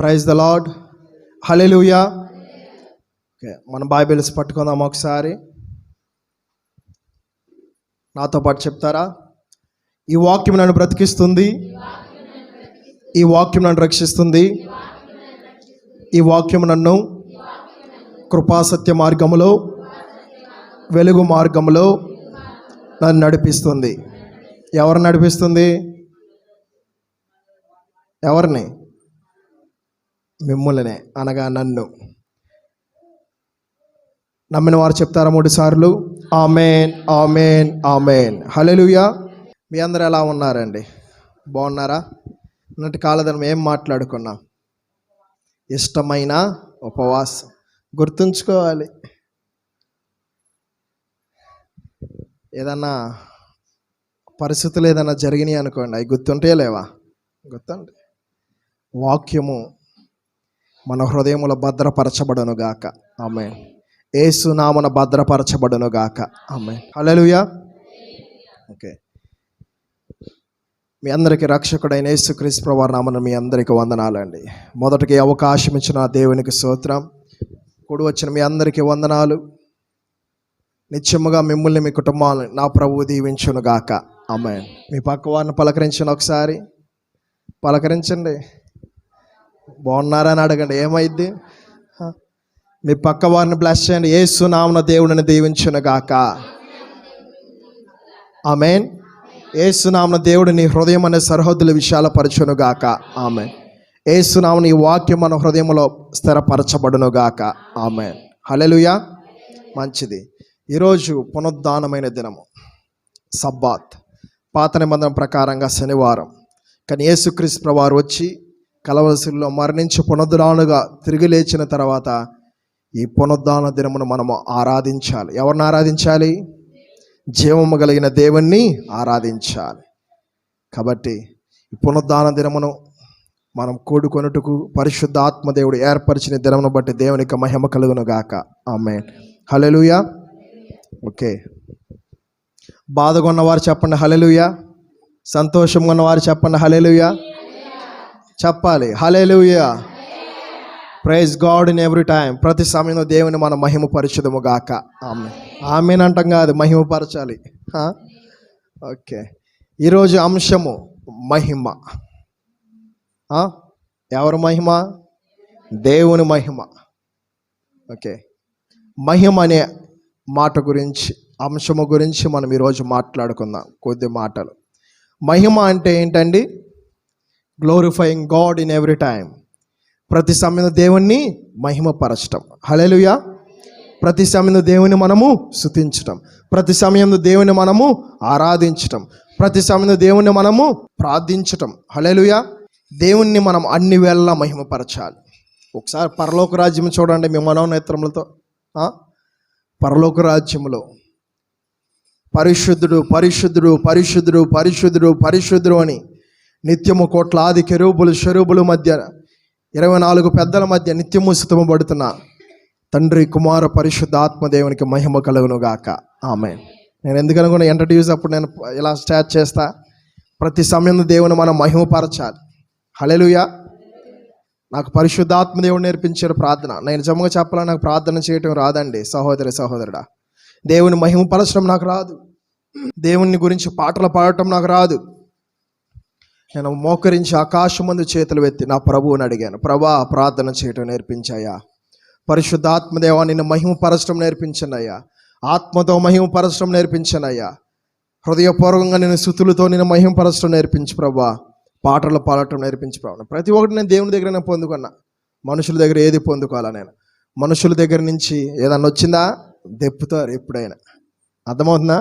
Praise the lord. Hallelujah. Okay, మన bibles పట్టుకుందాం ఒకసారి. నాతో పాటు చెప్తారా? ఈ వాక్యం నన్ను బ్రతికిస్తుంది, ఈ వాక్యం నన్ను రక్షిస్తుంది, ఈ వాక్యం నన్ను కృపాసత్య మార్గములో, వెలుగు మార్గములో నన్ను నడిపిస్తుంది. ఎవరు నడిపిస్తుంది? ఎవరిని? మిమ్ములనే, అనగా నన్ను. నమ్మిన వారు చెప్తారా 3 సార్లు? ఆమేన్, ఆమేన్, ఆమేన్. హల్లెలూయా. మీ అందరూ ఎలా ఉన్నారండి? బాగున్నారా? అన్నట్టు కాలదనం ఏం మాట్లాడుకున్నాం? ఇష్టమైన ఉపవాసం. గుర్తుంచుకోవాలి. ఏదన్నా పరిస్థితులు ఏదైనా జరిగినాయి అనుకోండి, అవి గుర్తుంటే లేవా? గుర్తుంటే వాక్యము మన హృదయములో భద్రపరచబడును గాక. ఆమేన్. యేసు నామమున భద్రపరచబడును గాక. ఆమేన్. హల్లెలూయా. ఓకే, మీ అందరికీ రక్షకుడైన యేసుక్రీస్తు ప్రభువారి నామమున మీ అందరికీ వందనాలండి. మొదటికి అవకాశం ఇచ్చిన దేవునికి స్తోత్రం. కూడి వచ్చిన మీ అందరికీ వందనాలు. నిత్యముగా మిమ్మల్ని, మీ కుటుంబాలను నా ప్రభువు దీవించును గాక. ఆమేన్. మీ పక్క వారిని పలకరించండి, ఒకసారి పలకరించండి. బాగున్నారని అడగండి, ఏమైద్ది? మీ పక్క వారిని బ్లెస్ చేయండి. యేసు నామమున దేవుడిని దీవించును గాక. ఆమేన్. యేసు నామమున దేవుడు నీ హృదయం అనే సరిహద్దుల విశాల పరచును గాక. ఆమేన్. యేసు నామమున ఈ వాక్యం మన హృదయంలో స్థిరపరచబడును గాక. ఆమేన్. హల్లెలూయా. మంచిది. ఈరోజు పునరుద్ధానమైన దినము, సబ్బాత్. పాత నిబంధన ప్రకారంగా శనివారం. కానీ యేసుక్రీస్తు ప్రభువారు వచ్చి కలవరిలో మరణించి పునరుద్ధానుగా తిరిగి లేచిన తర్వాత ఈ పునరుద్ధాన దినమును మనము ఆరాధించాలి. ఎవరిని ఆరాధించాలి? జీవము కలిగిన దేవుణ్ణి ఆరాధించాలి. కాబట్టి ఈ పునరుద్ధాన దినమును మనం కూడుకొనుటకు పరిశుద్ధ ఆత్మదేవుడు ఏర్పరిచిన దినమును బట్టి దేవునికి మహిమ కలుగును గాక. ఆమేన్. హల్లెలూయా. ఓకే, బాధగా ఉన్నవారు చెప్పండి హల్లెలూయా. సంతోషంగా ఉన్నవారు చెప్పండి హల్లెలూయా. చెప్పాలి hallelujah. Praise God in every time. ప్రతి సమయంలో దేవుని మనం మహిమపరచుదుము గాక. ఆమేన్. ఆమేన్ అంటాం కాదు, మహిమపరచాలి. ఓకే, ఈరోజు అంశము మహిమ. ఎవరి మహిమ? దేవుని మహిమ. ఓకే, మహిమ అనే మాట గురించి, అంశము గురించి మనం ఈరోజు మాట్లాడుకుందాం కొద్ది మాటలు. మహిమ అంటే ఏంటండి? Glorifying God in every time. ప్రతి సమయంలో దేవుణ్ణి మహిమపరచటం. హల్లెలూయా. ప్రతి సమయంలో దేవుని మనము స్తుతించటం, ప్రతి సమయంలో దేవుని మనము ఆరాధించటం, ప్రతి సమయంలో దేవుని మనము ప్రార్థించటం. హల్లెలూయా. దేవుణ్ణి మనం అన్ని వేళలా మహిమపరచాలి. ఒకసారి పరలోక రాజ్యం చూడండి మీ మనోనేత్రములతో. పరలోక రాజ్యములో పరిశుద్ధుడు, పరిశుద్ధుడు, పరిశుద్ధుడు, పరిశుద్ధుడు, పరిశుద్ధుడు అని నిత్యము కోట్లాది కెరూబులు, షెరూబుల మధ్య 24 పెద్దల మధ్య నిత్యము స్తుతింపబడుతున్న తండ్రి, కుమార, పరిశుద్ధ ఆత్మదేవునికి మహిమ కలుగును గాక. ఆమేన్. నేను ఎందుకనుకున్నా ఇంట్రడ్యూస్ అప్పుడు నేను ఇలా స్టార్ట్ చేస్తా. ప్రతి సమయంలో దేవుని మనం మహిమపరచాలి. హల్లెలూయా. నాకు పరిశుద్ధాత్మదేవుడు నేర్పించారు ప్రార్థన. నేను నిజంగా చెప్పాలని నాకు ప్రార్థన చేయటం రాదండి సహోదరి, సహోదరుడా. దేవుని మహిమపరచడం నాకు రాదు. దేవుని గురించి పాటలు పాడటం నాకు రాదు. నేను మోకరించి ఆకాశం ముందు చేతులు ఎత్తి నా ప్రభువుని అడిగాను, ప్రభా ప్రార్థన చేయటం నేర్పించాయా. పరిశుద్ధాత్మదేవా నిన్ను మహిమపరచడం నేర్పించండి అయ్యా. ఆత్మతో మహిమపరచడం నేర్పించండి అయ్యా. హృదయపూర్వకంగా నేను స్తుతులతో నిన్ను మహిమపరచడం నేర్పించు ప్రభా. పాటలు పాడటం నేర్పించు ప్రభా. ప్రతి ఒక్కటి నేను దేవుని దగ్గర నేను పొందుకున్నా. మనుషుల దగ్గర ఏది పొందుకోవాలా? నేను మనుషుల దగ్గర నుంచి ఏదన్నా వచ్చిందా దెప్పుతారు ఎప్పుడైనా. అర్థమవుతుందా?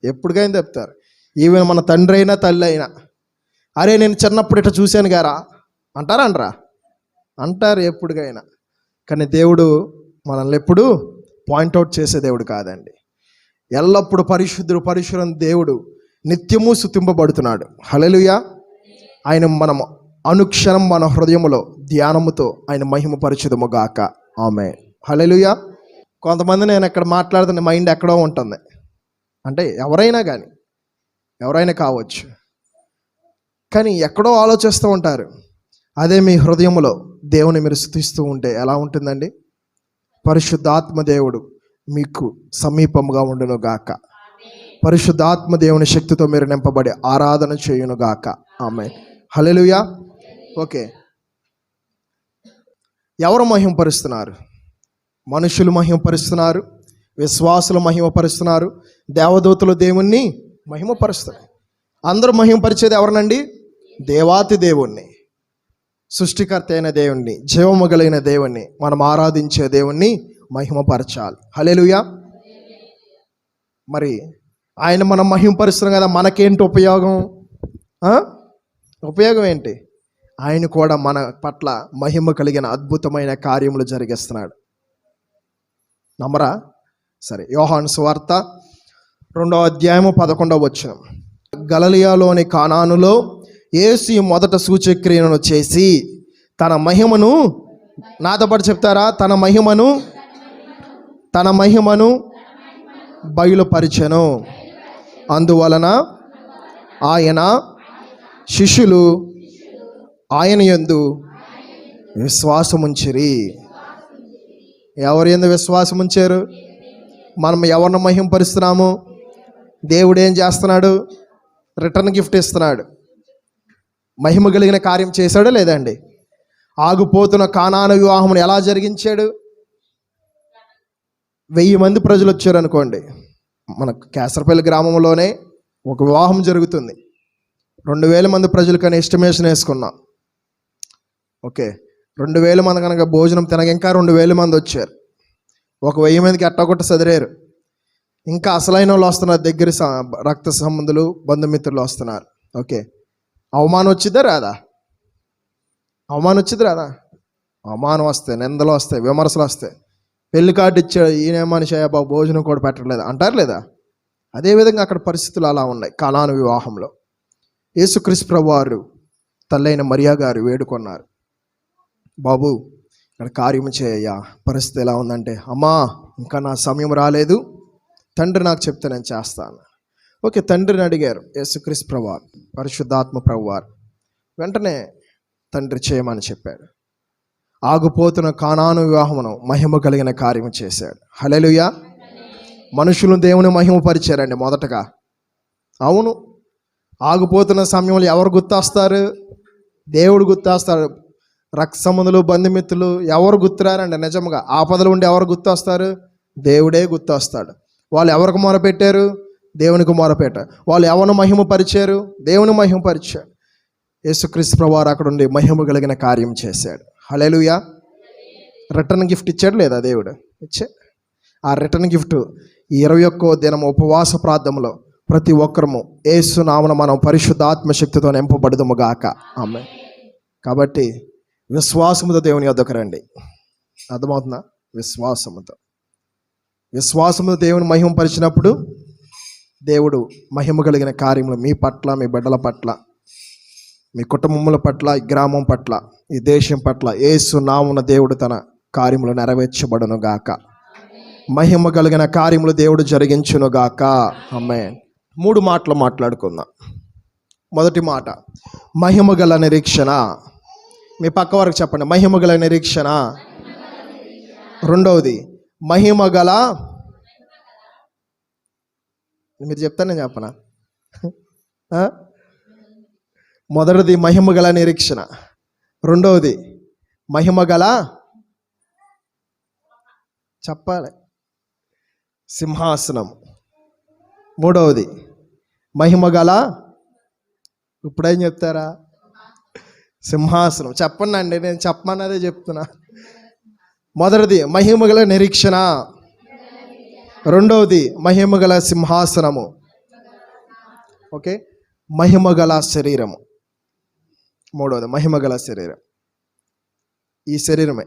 ఎప్పటికైనా దెప్పుతారు. ఈవెన్ మన తండ్రి అయినా తల్లి అయినా, అరే నేను చిన్నప్పుడు ఇట్లా చూశాను గారా అంటారా? అనరా? అంటారు ఎప్పటికైనా. కానీ దేవుడు మనల్ని ఎప్పుడు పాయింట్అవుట్ చేసే దేవుడు కాదండి. ఎల్లప్పుడూ పరిశుద్ధుడు, పరిశుద్ధుడు దేవుడు నిత్యము స్తుతింపబడుతున్నాడు. హల్లెలూయా. ఆయన మనం అనుక్షణం మన హృదయములో ధ్యానముతో ఆయన మహిమపరచుదుము గాక. ఆమేన్. హల్లెలూయా. కొంతమంది నేను ఎక్కడ మాట్లాడుతున్న మైండ్ ఎక్కడో ఉంటుంది. అంటే ఎవరైనా కావచ్చు, కానీ ఎక్కడో ఆలోచిస్తూ ఉంటారు. అదే మీ హృదయంలో దేవుని మీరు స్తుతిస్తూ ఉంటే ఎలా ఉంటుందండి? పరిశుద్ధాత్మ దేవుడు మీకు సమీపముగా ఉండును గాక. పరిశుద్ధాత్మ దేవుని శక్తితో మీరు నింపబడి ఆరాధన చేయును గాక. ఆమేన్. హల్లెలూయా. ఓకే, ఎవరు మహిమపరుస్తున్నారు? మనుషులు మహిమపరుస్తున్నారు, విశ్వాసులు మహిమపరుస్తున్నారు, దేవదూతలు దేవుణ్ణి మహిమపరుస్తారు. అందరూ మహిమపరిచేది ఎవరినండి? దేవాతి దేవుణ్ణి, సృష్టికర్త అయిన దేవుణ్ణి, జీవము కలిగిన దేవుణ్ణి, మనం ఆరాధించే దేవుణ్ణి మహిమపరచాలి. హల్లెలూయా. మరి ఆయన మనం మహిమపరుస్తున్నాం కదా, మనకేంటి ఉపయోగం? ఉపయోగం ఏంటి? ఆయన కూడా మన పట్ల మహిమ కలిగిన అద్భుతమైన కార్యములు జరిగిస్తున్నాడు. నమ్మరా? సరే, యోహాను సువార్త 2వ అధ్యాయము 11వ వచనం. గలిలయలోని కానానులో యేసు మొదట సూచక్రియను చేసి తన మహిమను, నాతో పాటు చెప్తారా? తన మహిమను బయలుపరిచెను. అందువలన ఆయన శిష్యులు ఆయన యందు విశ్వాసముంచిరి. ఎవరి యందు విశ్వాసముంచారు? మనం ఎవరిని మహిమపరుస్తున్నాము? దేవుడు ఏం చేస్తున్నాడు? రిటర్న్ గిఫ్ట్ ఇస్తున్నాడు. మహిమ కలిగిన కార్యం చేశాడా లేదండి? ఆగిపోతున్న కానాను వివాహమును ఎలా జరిగించాడు? 1000 మంది ప్రజలు వచ్చారు అనుకోండి. మన కేసరపల్లి గ్రామంలోనే ఒక వివాహం జరుగుతుంది. 2000 మంది ప్రజలు కానీ ఎస్టిమేషన్ వేసుకున్నాం. ఓకే, 2000 మంది కనుక భోజనం తినక ఇంకా 2000 మంది వచ్చారు. ఒక 1000 మందికి ఎట్టగొట్ట సదిరేరు. ఇంకా అసలైన వాళ్ళు వస్తున్నారు, దగ్గర రక్త సంబంధులు, బంధుమిత్రులు వస్తున్నారు. ఓకే, అవమానం వచ్చిద్దా రాదా? అవమానం వస్తాయి, నిందలు వస్తాయి, విమర్శలు వస్తాయి. పెళ్లి కార్డు ఇచ్చాడు, ఈయన మనిషి బాబు భోజనం కూడా పెట్టలేదు అంటారు లేదా? అదేవిధంగా అక్కడ పరిస్థితులు అలా ఉన్నాయి. కానాను వివాహంలో యేసుక్రీస్తు ప్రభువారు తల్లైన మరియా గారు వేడుకొన్నారు, బాబు ఇక్కడ కార్యం చేయ్యా. పరిస్థితి ఎలా ఉందంటే, అమ్మా ఇంకా నా సమయం రాలేదు, తండ్రి నాకు చెప్తే నేను చేస్తాను. ఓకే, తండ్రిని అడిగారు యేసుక్రీస్తు ప్రభువారు, పరిశుద్ధాత్మ ప్రభువారు. వెంటనే తండ్రి చేయమని చెప్పాడు. ఆగిపోతున్న కానాను వివాహమును మహిమ కలిగిన కార్యం చేశాడు. హల్లెలూయా. మనుషులు దేవుని మహిమపరిచారండి మొదటగా. అవును, ఆగిపోతున్న సమయంలో ఎవరు గుర్తొస్తారు? దేవుడు గుర్తొస్తాడు. రక్త సంబంధులు, బంధుమిత్రులు ఎవరు గుర్తురారండి? నిజంగా ఆపదలు ఉండి ఎవరు గుర్తొస్తారు? దేవుడే గుర్తొస్తాడు. వాళ్ళు ఎవరికి మొరపెట్టారు? దేవునికి మొరపెట్టారు. వాళ్ళు ఎవరిని మహిమపరిచారు? దేవుని మహిమపరిచారు. యేసుక్రీస్తు ప్రభువారు అక్కడ ఉండి మహిమ కలిగిన కార్యం చేశాడు. హల్లెలూయా. రిటర్న్ గిఫ్ట్ ఇచ్చాడు లేదా దేవుడు? ఇచ్చాడు. ఆ రిటర్న్ గిఫ్ట్ 21వ దినం ఉపవాస ప్రార్థనలో ప్రతి ఒక్కరము యేసు నామమున మనం పరిశుద్ధాత్మ శక్తితో నింపబడుదుము గాక. ఆమేన్. కాబట్టి విశ్వాసముతో దేవుని యొద్దకు రండి. అర్థమవుతుందా? విశ్వాసముతో దేవుని మహిమపరిచినప్పుడు దేవుడు మహిమ కలిగిన కార్యములు మీ పట్ల, మీ బిడ్డల పట్ల, మీ కుటుంబముల పట్ల, ఈ గ్రామం పట్ల, ఈ దేశం పట్ల యేసు నామమున దేవుడు తన కార్యములు నెరవేర్చబడును గాక. మహిమ కలిగిన కార్యములు దేవుడు జరిగించును గాక. ఆమేన్. 3 మాటలు మాట్లాడుకుందాం. మొదటి మాట, మహిమ గల నిరీక్షణ. మీ పక్క వారికి చెప్పండి, మహిమ గల నిరీక్షణ. రెండవది మహిమ గల, మీరు చెప్తాను నేను చెప్పనా? మొదటిది మహిమ గల నిరీక్షణ, రెండవది మహిమ గల, చెప్పాలి, సింహాసనం, మూడవది మహిమ గల, ఇప్పుడేం చెప్తారా? సింహాసనం. చెప్పండి అండి, నేను చెప్పమన్నదే చెప్తున్నా. మొదటిది మహిమ గల నిరీక్షణ, రెండవది మహిమ గల సింహాసనము, ఓకే, మహిమ గల శరీరము, మూడవది మహిమ గల శరీరం. ఈ శరీరమే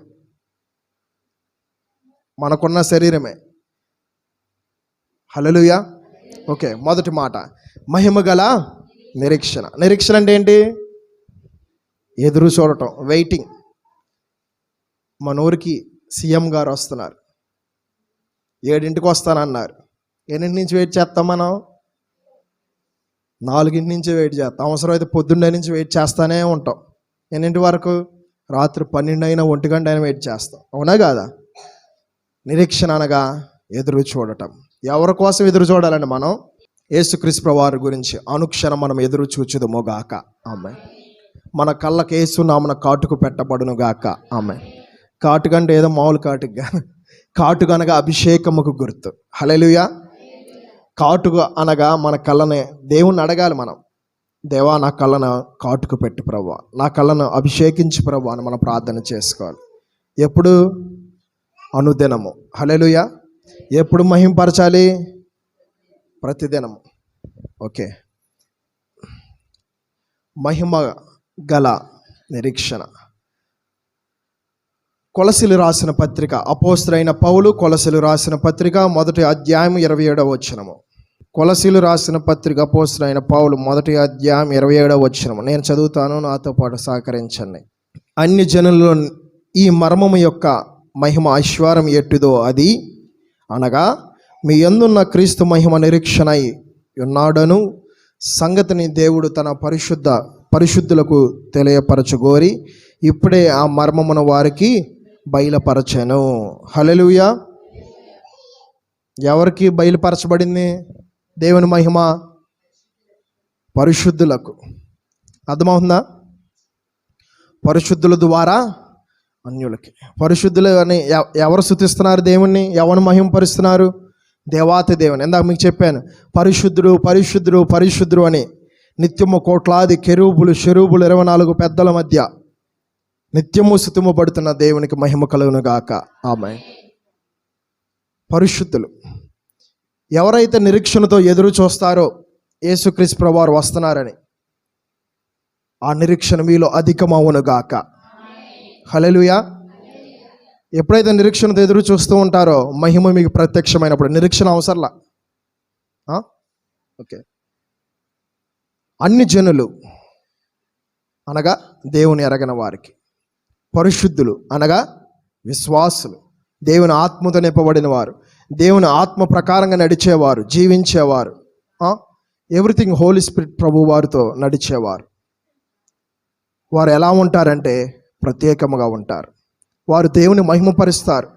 మనకున్న శరీరమే. హల్లెలూయా. ఓకే, మొదటి మాట మహిమ గల నిరీక్షణ. నిరీక్షణ అంటే ఏంటి? ఎదురు చూడటం, వెయిటింగ్. మన ఊరికి సీఎం గారు వస్తున్నారు, 7ంటికి వస్తానన్నారు. ఎన్నింటి నుంచి వెయిట్ చేస్తాం మనం? 4 నుంచి వెయిట్ చేస్తాం. అవసరం అయితే పొద్దున్నే నుంచి వెయిట్ చేస్తానే ఉంటాం. ఎన్నింటి వరకు? రాత్రి 12 అయినా 1 గంట అయినా వెయిట్ చేస్తాం, అవునా కాదా? నిరీక్షణ అనగా ఎదురు చూడటం. ఎవరి కోసం ఎదురు చూడాలండి మనం? యేసుక్రీస్తు వారి గురించి అనుక్షణం మనం ఎదురు చూచుదుము గాక. ఆమేన్. మన కళ్ళకి యేసు నామమున కాటుకు పెట్టబడును గాక. ఆమేన్. కాటుకంటే ఏదో మామూలు కాటుగా, కాటుక అనగా అభిషేకముకు గుర్తు. హల్లెలూయా. కాటుక అనగా మన కళ్ళని దేవుణ్ణి అడగాలి మనం, దేవా నా కళ్ళను కాటుకు పెట్టు ప్రభువా, నా కళ్ళను అభిషేకించు ప్రభువా అని మనం ప్రార్థన చేసుకోవాలి. ఎప్పుడు? అనుదినము. హల్లెలూయా. ఎప్పుడు మహింపరచాలి? ప్రతిదినము. ఓకే. మహిమ గల నిరీక్షణ. కొలసీలు రాసిన పత్రిక, అపోస్తలుడైన పౌలు కొలసీలు రాసిన పత్రిక 1వ అధ్యాయం 27వ వచనము. కొలసీలు రాసిన పత్రిక అపోస్తలుడైన పౌలు 1వ అధ్యాయం 27వ వచనము. నేను చదువుతాను, నాతో పాటు సహకరించండి. అన్ని జనులలో ఈ మర్మము యొక్క మహిమ ఐశ్వర్యం ఎట్టిదో అది అనగా మీ యందున్న క్రీస్తు మహిమ నిరీక్షణై ఉన్నాడను సంగతిని దేవుడు తన పరిశుద్ధులకు తెలియపరచుగోరి ఇప్పుడే ఆ మర్మమును వారికి బయలుపరచెను. హల్లెలూయా. ఎవరికి బయలుపరచబడింది దేవుని మహిమ? పరిశుద్ధులకు. అర్థమవుతుందా? పరిశుద్ధుల ద్వారా అన్యులకి. పరిశుద్ధులు అని ఎవరు స్తుతిస్తున్నారు దేవుణ్ణి? ఎవరు మహిమపరుస్తున్నారు? దేవాతి దేవుని. ఇందాక మీకు చెప్పాను, పరిశుద్ధుడు పరిశుద్ధుడు పరిశుద్ధుడు అని నిత్యము కోట్లాది కెరూబులు షెరూబులు 24 పెద్దల మధ్య నిత్యము స్తుతింపబడుతున్న దేవునికి మహిమ కలుగును గాక. ఆమేన్. పరిశుద్ధులు ఎవరైతే నిరీక్షణతో ఎదురు చూస్తారో యేసుక్రీస్తు ప్రభువారు వస్తున్నారని, ఆ నిరీక్షణ మీలో అధికమవును గాక. హల్లెలూయా. ఎప్పుడైతే నిరీక్షణతో ఎదురు చూస్తూ ఉంటారో మహిమ మీకు ప్రత్యక్షమైనప్పుడు నిరీక్షణ అవసరంలా. ఓకే. అన్ని జనులు అనగా దేవుని ఎరగని వారికి, పరిశుద్ధులు అనగా విశ్వాసులు, దేవుని ఆత్మతో నింపబడిన వారు, దేవుని ఆత్మ ప్రకారంగా నడిచేవారు, జీవించేవారు, ఎవ్రీథింగ్ హోలీ స్పిరిట్ ప్రభు వారితో నడిచేవారు. వారు ఎలా ఉంటారంటే ప్రత్యేకముగా ఉంటారు. వారు దేవుని మహిమపరుస్తారు.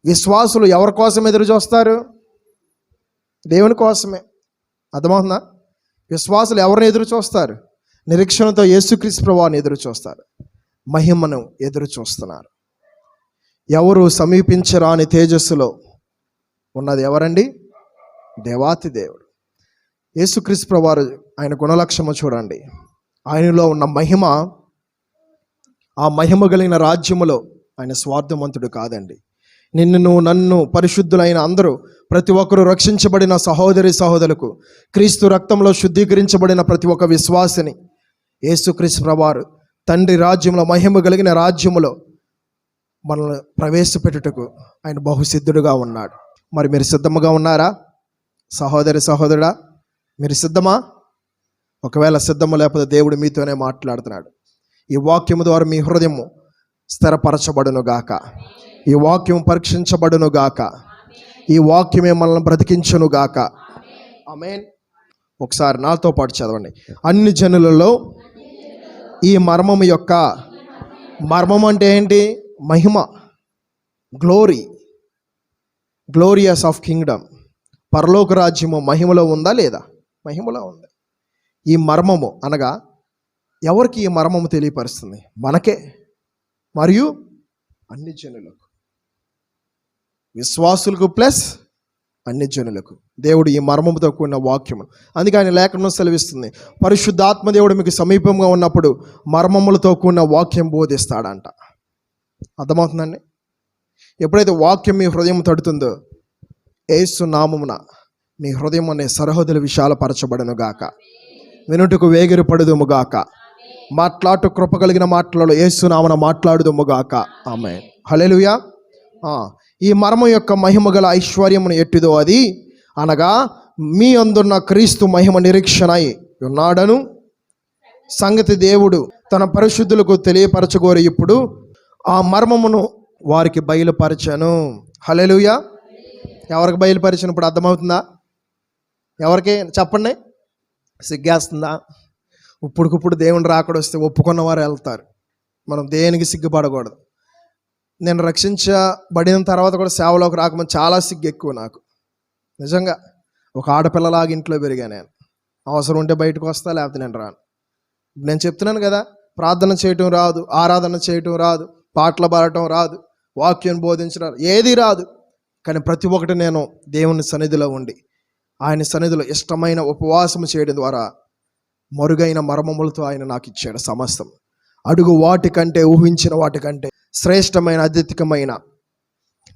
విశ్వాసులు ఎవరి కోసం ఎదురు చూస్తారు? దేవుని కోసమే. అర్థమవుతుందా? విశ్వాసులు ఎవరిని ఎదురు చూస్తారు? నిరీక్షణతో యేసుక్రీస్తు ప్రభువుని ఎదురు చూస్తారు. మహిమను ఎదురు చూస్తున్నారు. ఎవరు సమీపించరాని తేజస్సులో ఉన్నది ఎవరండి? దేవాతి దేవుడు యేసుక్రీస్తు ప్రభువారు. ఆయన గుణలక్షణము చూడండి. ఆయనలో ఉన్న మహిమ, ఆ మహిమ కలిగిన రాజ్యములో ఆయన స్వార్థవంతుడు కాదండి. నిన్ను నన్ను పరిశుద్ధులైన అందరూ ప్రతి ఒక్కరూ రక్షించబడిన సహోదరి సహోదరులకు క్రీస్తు రక్తంలో శుద్ధీకరించబడిన ప్రతి ఒక్క విశ్వాసిని యేసుక్రీస్తు ప్రభువారు తండ్రి రాజ్యంలో, మహిమ కలిగిన రాజ్యములో మనల్ని ప్రవేశపెట్టుటకు ఆయన బహుసిద్ధుడుగా ఉన్నాడు. మరి మీరు సిద్ధముగా ఉన్నారా? సహోదరి సహోదరుడా, మీరు సిద్ధమా? ఒకవేళ సిద్ధము లేకపోతే దేవుడు మీతోనే మాట్లాడుతున్నాడు. ఈ వాక్యము ద్వారా మీ హృదయము స్థిరపరచబడును గాక. ఈ వాక్యం పరీక్షించబడును గాక. ఈ వాక్యమే మనల్ని బ్రతికించును గాక. ఆమేన్. ఒకసారి నాతో పాటు చదవండి. అన్ని జనులలో ఈ మర్మము యొక్క, మర్మం అంటే ఏంటి? మహిమ, గ్లోరీ, గ్లోరియస్ ఆఫ్ కింగ్డమ్. పరలోక రాజ్యము మహిమలో ఉందా లేదా? మహిమలో ఉంది. ఈ మర్మము అనగా ఎవరికి ఈ మర్మము తెలియపరుస్తుంది? మనకే, మరియు అన్ని జనులకు, విశ్వాసులకు ప్లస్ అన్ని జనులకు దేవుడు ఈ మర్మముతో కూడిన వాక్యము. అందుకే ఆయన లేఖనం సెలవిస్తుంది, పరిశుద్ధాత్మ దేవుడు మీకు సమీపంగా ఉన్నప్పుడు మర్మములతో కూడిన వాక్యం బోధిస్తాడంట. అర్థమవుతుందండి? ఎప్పుడైతే వాక్యం మీ హృదయం తడుతుందో యేసు నామమున మీ హృదయం అనే సరిహద్దుల విశాలపరచబడును గాక. వినుటకు వేగిరి పడుదుము గాక. మాట్లాడు కృప కలిగిన మాటలలో యేసు నామమున మాట్లాడుదుము గాక. ఆమేన్. హల్లెలూయా. ఈ మర్మం యొక్క మహిమ గల ఐశ్వర్యమును ఎట్టిదో అది అనగా మీ అందున్న క్రీస్తు మహిమ నిరీక్షణై ఉన్నాడను సంగతి దేవుడు తన పరిశుద్ధులకు తెలియపరచగోరి ఇప్పుడు ఆ మర్మమును వారికి బయలుపరచను. హల్లెలూయా. ఎవరికి బయలుపరిచినప్పుడు అర్థమవుతుందా? ఎవరికి చెప్పండి. సిగ్గేస్తుందా? ఇప్పుడుకిప్పుడు దేవుని రాకడ వస్తే ఒప్పుకున్న వారు వెళ్తారు. మనం దేనికి సిగ్గుపడకూడదు. నేను రక్షించబడిన తర్వాత కూడా సేవలోకి రాకముందు చాలా సిగ్గు ఎక్కువ నాకు. నిజంగా ఒక ఆడపిల్లలాగా ఇంట్లో పెరిగా నేను. అవసరం ఉంటే బయటకు వస్తా, లేకపోతే నేను రాను. నేను చెప్తున్నాను కదా, ప్రార్థన చేయటం రాదు, ఆరాధన చేయటం రాదు, పాటలు పాడటం రాదు, వాక్యం బోధించడం ఏది రాదు. కానీ ప్రతి ఒక్కటి నేను దేవుని సన్నిధిలో ఉండి ఆయన సన్నిధిలో ఇష్టమైన ఉపవాసం చేయడం ద్వారా మరుగైన మర్మములతో ఆయన నాకు ఇచ్చాడు సమస్తం. అడుగు వాటికంటే, ఊహించిన వాటికంటే శ్రేష్టమైన అత్యధికమైన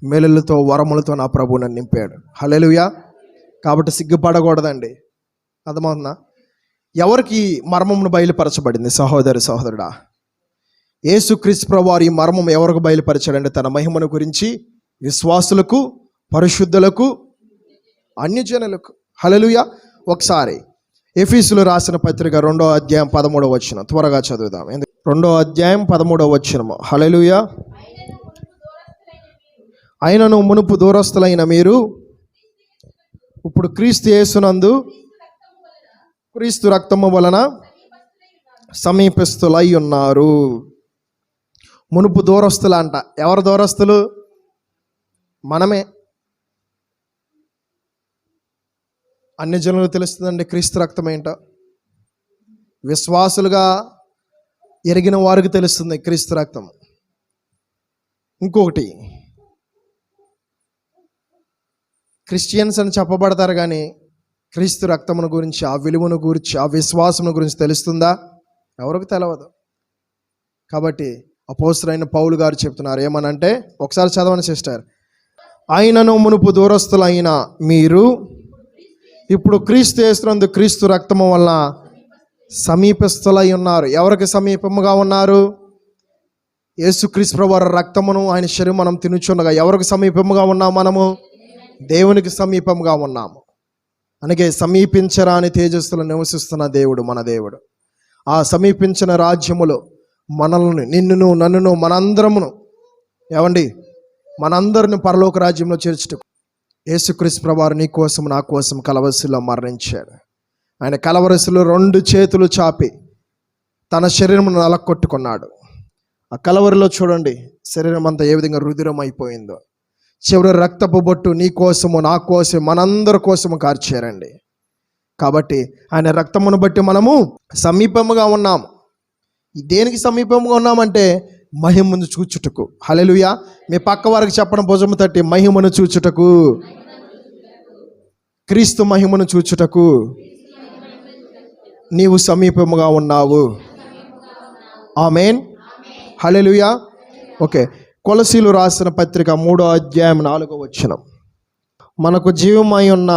మేలులతో వరములతో నా ప్రభువు నన్ను నింపాడు. హల్లెలూయా. కాబట్టి సిగ్గుపడకూడదండి. అర్థమవుతుందా? ఎవరికి మర్మమును బయలుపరచబడింది? సహోదరుడా, యేసుక్రీస్తు ప్రభువారు ఈ మర్మం ఎవరికి బయలుపరచాడంటే తన మహిమను గురించి విశ్వాసులకు, పరిశుద్ధులకు, అన్యజనులకు. హల్లెలూయా. ఒకసారి ఎఫెసీయులు రాసిన పత్రిక 2వ అధ్యాయం 13వ వచనం త్వరగా చదువుదాం. 2వ అధ్యాయం 13వ వచనము. హల్లెలూయా. అయినను మునుపు దూరస్తులైన మీరు ఇప్పుడు క్రీస్తు యేసునందు క్రీస్తు రక్తము వలన సమీపస్తులై ఉన్నారు. మునుపు దూరస్తులు అంట. ఎవరు దూరస్తులు? మనమే. అన్ని జనులకు తెలుస్తుందండి క్రీస్తు రక్తం ఏంటో. విశ్వాసులుగా ఎరిగిన వారికి తెలుస్తుంది క్రీస్తు రక్తం. ఇంకొకటి, క్రిస్టియన్స్ అని చెప్పబడతారు కానీ క్రీస్తు రక్తమును గురించి, ఆ విలువను గురించి, ఆ విశ్వాసమును గురించి తెలుస్తుందా? ఎవరికి తెలియదు. కాబట్టి అపోస్తలుడైన పౌలు గారు చెప్తున్నారు ఏమనంటే, ఒకసారి చదవని సిస్టర్. ఆయనను మునుపు దూరస్తులైన మీరు ఇప్పుడు క్రీస్తు యేసునందు క్రీస్తు రక్తము వలన సమీపస్తులై ఉన్నారు. ఎవరికి సమీపముగా ఉన్నారు? యేసుక్రీస్తు ప్రభువారి రక్తమును, ఆయన శరీరం మనం తినుచుండగా ఎవరికి సమీపముగా ఉన్నాము? మనము దేవునికి సమీపముగా ఉన్నాము. అందుకే సమీపించరాని తేజస్సులో నివసిస్తున్న దేవుడు మన దేవుడు. ఆ సమీపించిన రాజ్యములో మనల్ని, నిన్నును, నన్నును, మనందరమును, ఏమండి, మనందరిని పరలోక రాజ్యంలో చేర్చుటకు యేసుక్రీస్తు ప్రభువారు నీ కోసం, నా కోసం కలవరిలో మరణించాడు. ఆయన కలవరిలో 2 చేతులు చాపి తన శరీరమును నలకొట్టుకున్నాడు. ఆ కలవరిలో చూడండి శరీరం అంతా ఏ విధంగా రుధిరం అయిపోయిందో. చివరి రక్తపు బొట్టు నీ కోసము, నా కోసం, మనందరి కోసము కార్చారండి. కాబట్టి ఆయన రక్తమును బట్టి మనము సమీపముగా ఉన్నాము. దేనికి సమీపముగా ఉన్నామంటే మహిమను చూచుటకు. హల్లెలూయా. మీ పక్క వారికి చెప్పడం, భుజము తట్టి, మహిమను చూచుటకు, క్రీస్తు మహిమను చూచుటకు నీవు సమీపముగా ఉన్నావు. ఆమేన్. హల్లెలూయా. ఓకే. కొలసీలు రాసిన పత్రిక 3వ అధ్యాయం 4వ వచనం. మనకు జీవమై ఉన్న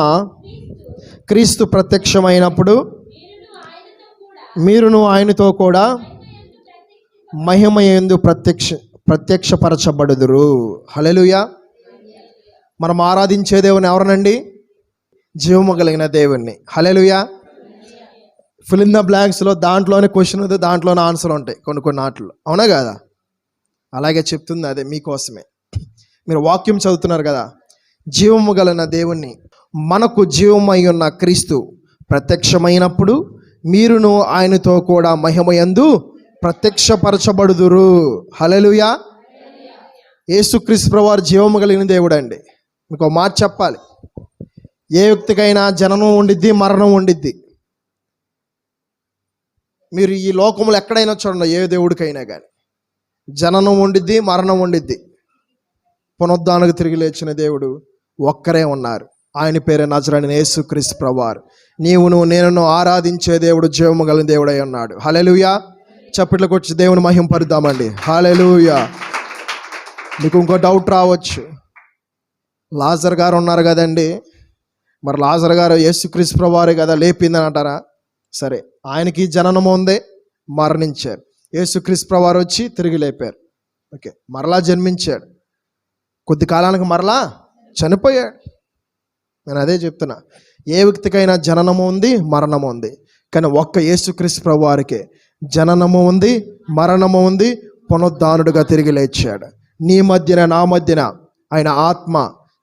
క్రీస్తు ప్రత్యక్షమైనప్పుడు మీరును ఆయనతో కూడా మహిమయందు ప్రత్యక్షపరచబడుదురు. హల్లెలూయా. మనం ఆరాధించే దేవుని ఎవరనండి? జీవము కలిగిన దేవుణ్ణి. హల్లెలూయా. ఫిల్ ఇన్ ద బ్లాంక్స్లో దాంట్లోనే క్వశ్చన్ ఉంది, దాంట్లోనే ఆన్సర్ ఉంటాయి కొన్ని ఆటలు. అవునా కదా? అలాగే చెప్తుంది అదే మీకోసమే. మీరు వాక్యం చదువుతున్నారు కదా. జీవము కలిగిన దేవుణ్ణి, మనకు జీవమై ఉన్న క్రీస్తు ప్రత్యక్షమైనప్పుడు మీరును ఆయనతో కూడా మహిమయందు ప్రత్యక్షపరచబడుదురు. హల్లెలూయా. యేసుక్రీస్తు ప్రభువారు జీవము కలిగిన దేవుడు అండి. మీకు మాట చెప్పాలి, ఏ వ్యక్తికైనా జననం ఉండిద్ది, మరణం ఉండిద్ది. మీరు ఈ లోకంలో ఎక్కడైనా చూడండి, ఏ దేవుడికైనా కానీ జననం ఉండిద్ది, మరణం ఉండిద్ది. పునరుద్ధానానికి తిరిగి లేచిన దేవుడు ఒక్కరే ఉన్నారు. ఆయన పేరే నజరేయుడైన యేసుక్రీస్తు ప్రభువారు. నీవును నేను ఆరాధించే దేవుడు జీవము కలిగిన దేవుడై ఉన్నాడు. హల్లెలూయా. చప్పట్లకు వచ్చి దేవుని మహింపరుద్దామండి. హల్లెలూయా. మీకు ఇంకో డౌట్ రావచ్చు, లాజర్ గారు ఉన్నారు కదండి, మరి లాజర్ గారు యేసుక్రీస్తు ప్రభువారే కదా లేపిందని అంటారా? సరే, ఆయనకి జననం ఉంది, మరణించారు. యేసుక్రీస్తు ప్రభువారు వచ్చి తిరిగి లేపారు. ఓకే, మరలా జన్మించాడు, కొద్ది కాలానికి మరలా చనిపోయాడు. నేను అదే చెప్తున్నా, ఏ వ్యక్తికైనా జననము ఉంది, మరణము ఉంది. కానీ ఒక్క యేసుక్రీస్తు ప్రభువారికే జననము ఉంది, మరణము ఉంది, పునరుద్ధానుడుగా తిరిగి లేచాడు. నీ మధ్యన, నా మధ్యన ఆయన ఆత్మ,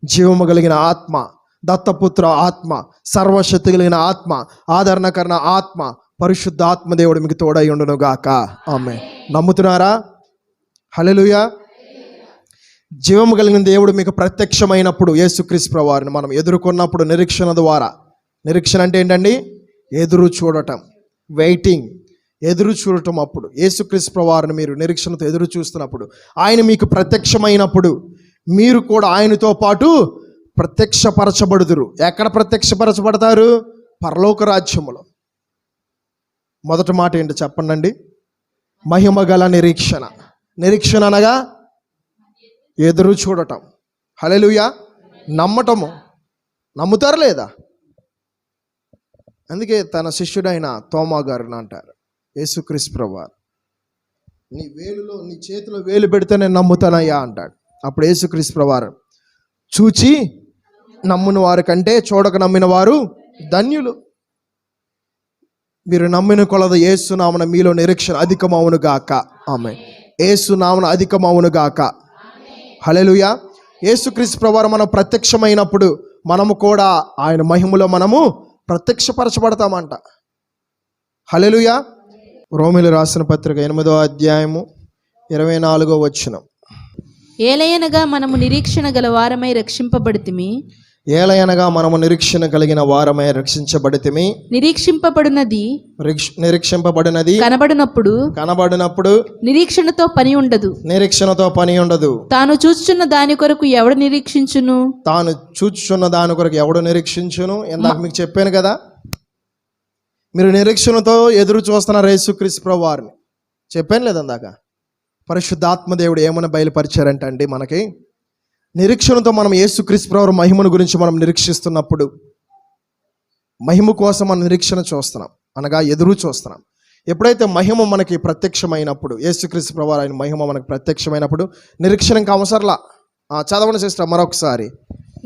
జీవము కలిగిన ఆత్మ, దత్తపుత్ర ఆత్మ, సర్వశక్తి కలిగిన ఆత్మ, ఆదరణకరణ ఆత్మ, పరిశుద్ధ ఆత్మదేవుడు మీకు తోడై ఉండును గాక. ఆమేన్. నమ్ముతున్నారా? హల్లెలూయా. జీవము కలిగిన దేవుడు మీకు ప్రత్యక్షమైనప్పుడు యేసుక్రీస్తు ప్రభువారిని మనం ఎదుర్కొన్నప్పుడు నిరీక్షణ ద్వారా, నిరీక్షణ అంటే ఏంటండి? ఎదురు చూడటం, వెయిటింగ్, ఎదురు చూడటం. అప్పుడు యేసుక్రీస్తు ప్రభువారిని మీరు నిరీక్షణతో ఎదురు చూస్తున్నప్పుడు, ఆయన మీకు ప్రత్యక్షమైనప్పుడు మీరు కూడా ఆయనతో పాటు ప్రత్యక్షపరచబడుదురు. ఎక్కడ ప్రత్యక్షపరచబడతారు? పరలోక రాజ్యములో. మొదటి మాట ఏంటి చెప్పండి? మహిమ గల నిరీక్షణ. నిరీక్షణ అనగా ఎదురు చూడటం. హల్లెలూయా. నమ్మటము. నమ్ముతారు లేదా? అందుకే తన శిష్యుడైన తోమా గారిని అంటారు, యేసుక్రీస్తు ప్రభువారు, నీ వేలులో, నీ చేతిలో వేలు పెడితే నేను నమ్ముతానయ్యా అంటాడు. అప్పుడు యేసుక్రీస్తు ప్రభువారు, చూచి నమ్ముని వారి కంటే చూడక నమ్మిన వారు ధన్యులు. మీరు నమ్మిన కొలది యేసు నామమున మీలో నిరీక్షణ అధికమవును గాక. ఆమేన్. యేసు నామమున అధికమవును గాక. హల్లెలూయా. యేసుక్రీస్తు ప్రభువారు మనం ప్రత్యక్షమైనప్పుడు మనము కూడా ఆయన మహిమలో మనము ప్రత్యక్షపరచబడతామంట. హల్లెలూయా. రోమీయులు రాసిన పత్రిక 8వ అధ్యాయము 24వ వచనం. ఏలయనగా మనము నిరీక్షణ గల వారమై రక్షింపబడితిమి. ఏలయనగా మనము నిరీక్షణ కలిగిన వారమై రక్షించబడితిమి. నిరీక్షింపబడినది కనబడినప్పుడు నిరీక్షణతో పని ఉండదు. తాను చూచుచున్న దాని కొరకు ఎవడు నిరీక్షించును? ఇందాక మీకు చెప్పాను కదా, మీరు నిరీక్షణతో ఎదురు చూస్తున్నారు యేసుక్రీస్తు ప్రభువారిని. చెప్పాను లేదా ఇందాక? పరిశుద్ధాత్మ దేవుడు ఏమైనా బయలుపరిచారంటే అండి, మనకి నిరీక్షణతో మనం యేసుక్రీస్తు ప్రభువారి మహిమను గురించి మనం నిరీక్షిస్తున్నప్పుడు, మహిమ కోసం మనం నిరీక్షణ చూస్తున్నాం, అనగా ఎదురు చూస్తున్నాం. ఎప్పుడైతే మహిమ మనకి ప్రత్యక్షమైనప్పుడు, యేసుక్రీస్తు ప్రభువారి ఆయన మహిమ మనకి ప్రత్యక్షమైనప్పుడు నిరీక్షణ ఇంకా అవసరంలా. చదవండి సిస్టర్ మరొకసారి.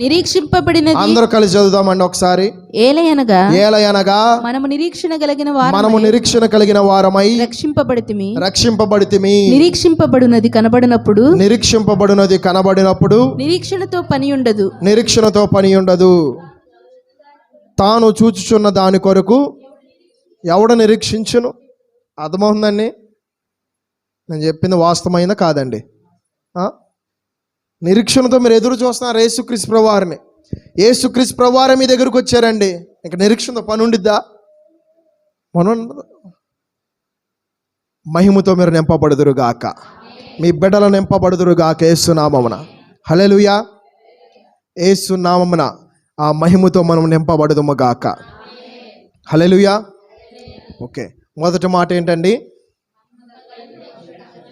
నిరీక్షింపబడినది. అందరూ కలిసి చదువుదామండి ఒకసారి. ఏలయనగా మనము నిరీక్షణ కలిగిన వారమై రక్షింపబడితిమి. నిరీక్షింపబడినది కనబడినప్పుడు నిరీక్షణతో పని ఉండదు. తాను చూచుచున్న దాని కొరకు ఎవడ నిరీక్షించును? అర్థమవుతుందండి నేను చెప్పింది? వాస్తవమైందా కాదండి? నిరీక్షణతో మీరు ఎదురు చూస్తున్నారు యేసుక్రీస్తు ప్రభువారిని. యేసుక్రీస్తు ప్రభువారు మీ దగ్గరకు వచ్చారండి, ఇంకా నిరీక్షణతో పని ఉండిద్దా? పని ఉండదు. మహిమతో మీరు నింపబడుదురు గాక. మీ బిడ్డలు నింపబడుదురు గాక యేసు నామమున. హల్లెలూయా. యేసు నామమున ఆ మహిమతో మనం నింపబడుదుము గాక. హల్లెలూయా. ఓకే, మొదటి మాట ఏంటండి?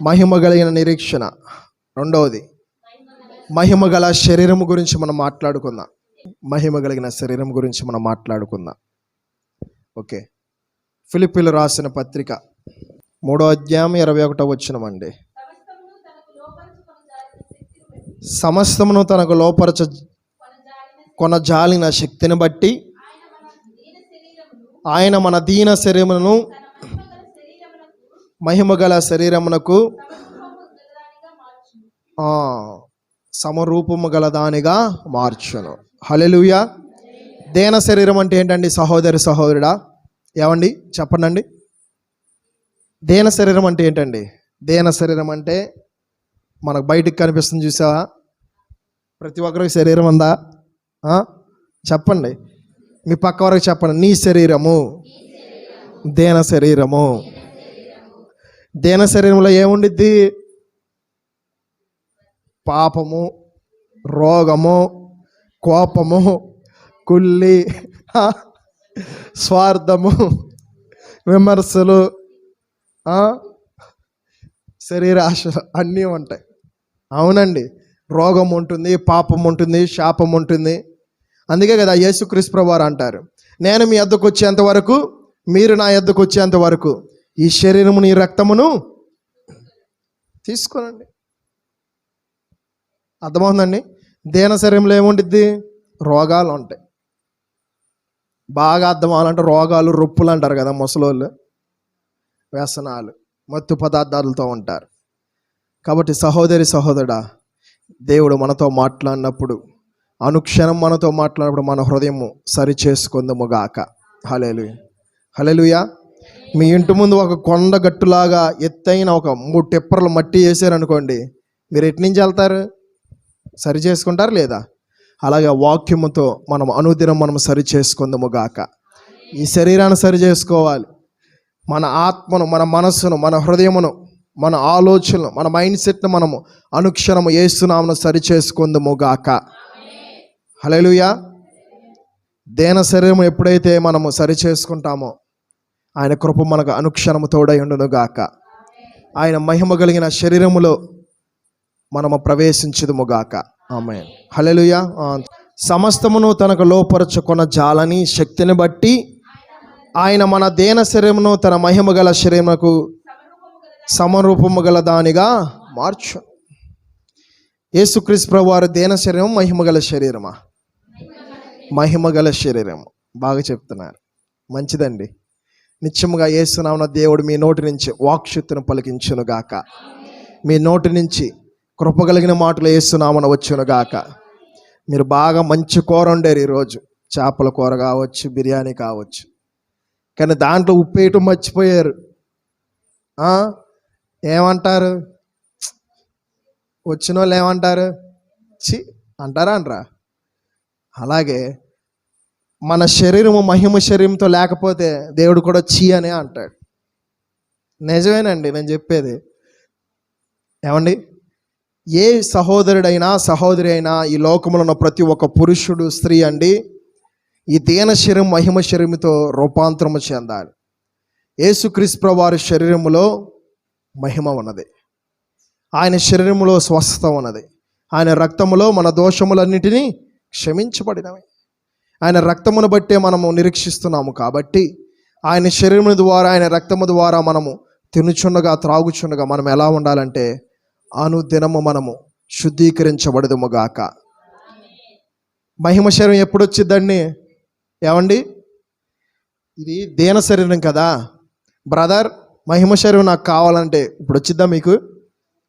మహిమ కలిగిన నిరీక్షణ. రెండవది మహిమ గల శరీరం గురించి మనం మాట్లాడుకుందాం. మహిమ కలిగిన శరీరం గురించి మనం మాట్లాడుకుందాం. ఓకే, ఫిలిప్పీలు రాసిన పత్రిక 3వ అధ్యాయం 21వ వచనం అండి. సమస్తమును తనకు లోపరచ కొనజాలిన శక్తిని బట్టి ఆయన మన దీన శరీరమును మహిమ గల శరీరమునకు సమరూపము గల దానిగా మార్చును. హల్లెలూయా. దేన శరీరం అంటే ఏంటండి సహోదరుడా? ఏమండి చెప్పండి. దేన శరీరం అంటే ఏంటండి? దేన శరీరం అంటే మనకు బయటికి కనిపిస్తుంది చూసావా? ప్రతి ఒక్కరికి శరీరం ఉందా? చెప్పండి. మీ పక్క వరకు చెప్పండి. నీ శరీరము దేన శరీరము. దేన శరీరంలో ఏముండిద్ది? పాపము, రోగము, కోపము, కుళ్ళి, స్వార్థము, విమర్శలు, శరీరాశలు అన్నీ ఉంటాయి. అవునండి, రోగం ఉంటుంది, పాపం ఉంటుంది, శాపం ఉంటుంది. అందుకే కదా యేసుక్రీస్తు ప్రభువారు అంటారు, నేను మీ యొద్దకు వచ్చేంత వరకు, మీరు నా యొద్దకు వచ్చేంత వరకు ఈ శరీరమును, ఈ రక్తమును తీసుకోనండి. అర్థమవుతుందండి? దేన శరీరంలో ఏముండిద్ది? రోగాలు ఉంటాయి. బాగా అర్థం అవ్వాలంటే రోగాలు, రొప్పులు అంటారు కదా ముసలోళ్ళు. వ్యసనాలు, మత్తు పదార్థాలతో ఉంటారు. కాబట్టి సహోదరుడా, దేవుడు మనతో మాట్లాడినప్పుడు, అనుక్షణం మనతో మాట్లాడినప్పుడు మన హృదయము సరి చేసుకుందాము గాక. హల్లెలూయా. హల్లెలూయా. మీ ఇంటి ముందు ఒక కొండ గట్టులాగా ఎత్తైన ఒక 3 టిప్పర్లు మట్టి వేసారనుకోండి, మీరు ఎటు నుంచి వెళ్తారు? సరి చేసుకుంటారు లేదా? అలాగే వాక్యముతో మనం అనుదినం మనం సరి చేసుకుందాము గాక. ఈ శరీరాన్ని సరి చేసుకోవాలి, మన ఆత్మను, మన మనస్సును, మన హృదయమును, మన ఆలోచనలు, మన మైండ్ సెట్ను మనము అనుక్షణము యేసునామమున సరి చేసుకుందాము గాక. హల్లెలూయా. దేన శరీరం ఎప్పుడైతే మనము సరి చేసుకుంటామో ఆయన కృప మనకు అనుక్షణము తోడై ఉండును గాక. ఆయన మహిమ కలిగిన శరీరములో మనము ప్రవేశించుదుము గాక. ఆమేన్. హల్లెలూయా. సమస్తమును తనకు లోపరచుకొన్న జాలని శక్తిని బట్టి ఆయన మన దేన శరీరమును తన మహిమ గల శరీరమునకు సమరూపము గల దానిగా మార్చు. యేసుక్రీస్తు ప్రభువారి దేన శరీరం మహిమ గల శరీరమా? మహిమ గల శరీరం. బాగా చెప్తున్నారు, మంచిదండి. నిత్యముగా యేసునామమున దేవుడు మీ నోటి నుంచి వాక్శక్తిని పలికించును గాక. మీ నోటి నుంచి కృపగలిగిన మాటలు యేసునామమున వచ్చును గాక. మీరు బాగా మంచి కూర వండారు ఈరోజు, చేపల కూర కావచ్చు, బిర్యానీ కావచ్చు, కానీ దాంట్లో ఉప్పు వేయటం మర్చిపోయారు. ఏమంటారు? వచ్చిన వాళ్ళు ఏమంటారు? చి అంటారా అనరా? అలాగే మన శరీరము మహిమ శరీరంతో లేకపోతే దేవుడు కూడా చీ అనే అంటాడు. నిజమేనండి నేను చెప్పేది. ఏమండి, ఏ సహోదరుడైనా సహోదరి అయినా ఈ లోకంలో ఉన్న ప్రతి ఒక్క పురుషుడు స్త్రీ అండి ఈ దేన శరీరం మహిమ శరీరంతో రూపాంతరము చెందాలి. యేసుక్రీస్తు ప్రభువారి శరీరములో మహిమ ఉన్నది, ఆయన శరీరములో స్వస్థత ఉన్నది, ఆయన రక్తములో మన దోషములన్నిటినీ క్షమించబడినవి. ఆయన రక్తమును బట్టే మనము నిరీక్షిస్తున్నాము కాబట్టి ఆయన శరీరము ద్వారా, ఆయన రక్తము ద్వారా మనము తినుచుండగా త్రాగుచుండగా మనం ఎలా ఉండాలంటే అనుదినము మనము శుద్ధీకరించబడదుము గాక. మహిమ శరీరం ఎప్పుడు వచ్చిద్దండి? ఏమండి, ఇది దేన శరీరం కదా బ్రదర్. మహిమ శరీరం నాకు కావాలంటే ఇప్పుడు వచ్చిద్దా? మీకు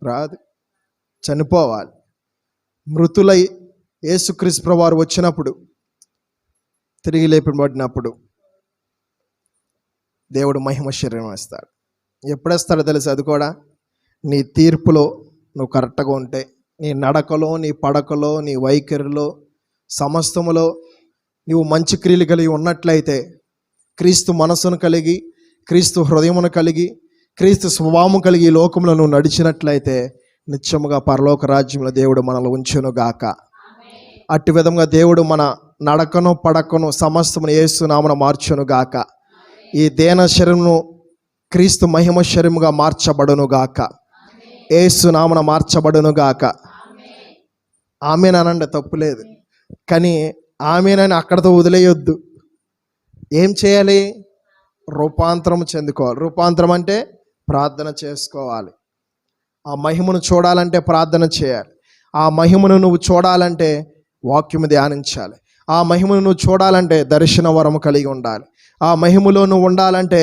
రాదు. చనిపోవాలి. మృతులై యేసుక్రీస్తు ప్రభువారు వచ్చినప్పుడు, తిరిగి లేపబడినప్పుడు దేవుడు మహిమ శరీరం వేస్తాడు. ఎప్పుడేస్తాడో తెలుసు? అది కూడా నీ తీర్పులో నువ్వు కరెక్ట్గా ఉంటే, నీ నడకలో, నీ పడకలో, నీ వైఖరిలో, సమస్తములో నువ్వు మంచి క్రియలు కలిగి ఉన్నట్లయితే, క్రీస్తు మనసును కలిగి, క్రీస్తు హృదయమును కలిగి, క్రీస్తు స్వభావం కలిగి ఈ లోకంలో నువ్వు నడిచినట్లయితే నిత్యముగా పరలోక రాజ్యంలో దేవుడు మనల్ని ఉంచును గాక. అట్టి విధంగా దేవుడు మన నడకను పడకను సమస్తమును యేసు నామమున మార్చును గాక. ఈ దేన శరీరమును క్రీస్తు మహిమ శరీరముగా మార్చబడును గాక. యేసు నామమున మార్చబడును గాక. ఆమేన్ అనండి, తప్పులేదు. కానీ ఆమేనని అక్కడతో వదిలేయొద్దు. ఏం చేయాలి? రూపాంతరం చెందుకోవాలి. రూపాంతరం అంటే ప్రార్థన చేసుకోవాలి. ఆ మహిమను చూడాలంటే ప్రార్థన చేయాలి. ఆ మహిమను నువ్వు చూడాలంటే వాక్యము ధ్యానించాలి. ఆ మహిమను నువ్వు చూడాలంటే దర్శన వరము కలిగి ఉండాలి. ఆ మహిమలో నువ్వు ఉండాలంటే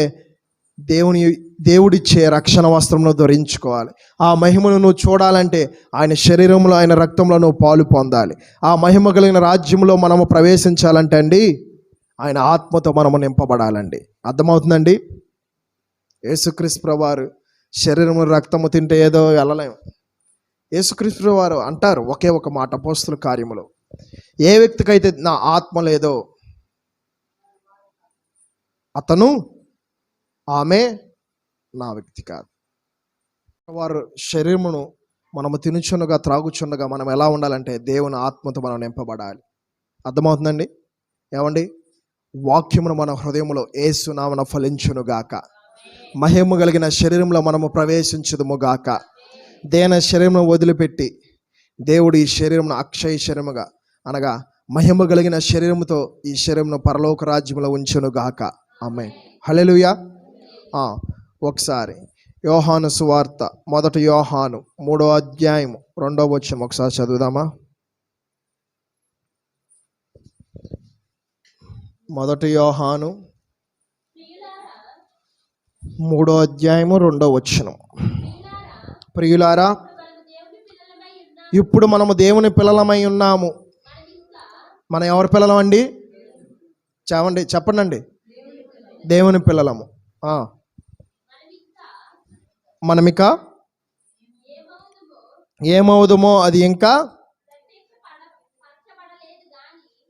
దేవుడిచ్చే రక్షణ వస్త్రమును ధరించుకోవాలి. ఆ మహిమను నువ్వు చూడాలంటే ఆయన శరీరంలో, ఆయన రక్తంలో నువ్వు పాలు పొందాలి. ఆ మహిమ కలిగిన రాజ్యంలో మనము ప్రవేశించాలంటే అండి ఆయన ఆత్మతో మనము నింపబడాలండి. అర్థమవుతుందండి? యేసుక్రీస్తు ప్రభువారు శరీరము రక్తము తింటే ఏదో వెళ్ళలేము. యేసుక్రీస్తు ప్రభువారు అంటారు ఒకే ఒక మాట అపోస్తలుల కార్యములో, ఏ వ్యక్తికైతే నా ఆత్మ లేదో అతను, ఆమె నా వ్యక్తి కాదు. వారు శరీరమును మనము తినుచుండగా త్రాగుచుండగా మనం ఎలా ఉండాలంటే దేవుని ఆత్మతో మనం నింపబడాలి. అర్థమవుతుందండి? ఏమండి, వాక్యమును మన హృదయంలో యేసు నామమున ఫలించును గాక. మహిమ కలిగిన శరీరంలో మనము ప్రవేశించుదుము గాక. దేన శరీరమును వదిలిపెట్టి దేవుడు ఈ శరీరమును అక్షయ శరీరముగా అనగా మహిమ కలిగిన శరీరముతో ఈ శరీరమును పరలోక రాజ్యములో ఉంచును గాక. ఆమేన్. హల్లెలూయా. ఒకసారి యోహాను సువార్త 1 యోహాను 3వ అధ్యాయము 2వ వచనం ఒకసారి చదువుదామా? 1 యోహాను 3వ అధ్యాయము 2వ వచనం. ప్రియులారా, ఇప్పుడు మనము దేవుని పిల్లలమై ఉన్నాము. మనం ఎవరి పిల్లలం అండి? చెప్పండి. దేవుని పిల్లలము. మనమిక ఏమవుదుమో అది ఇంకా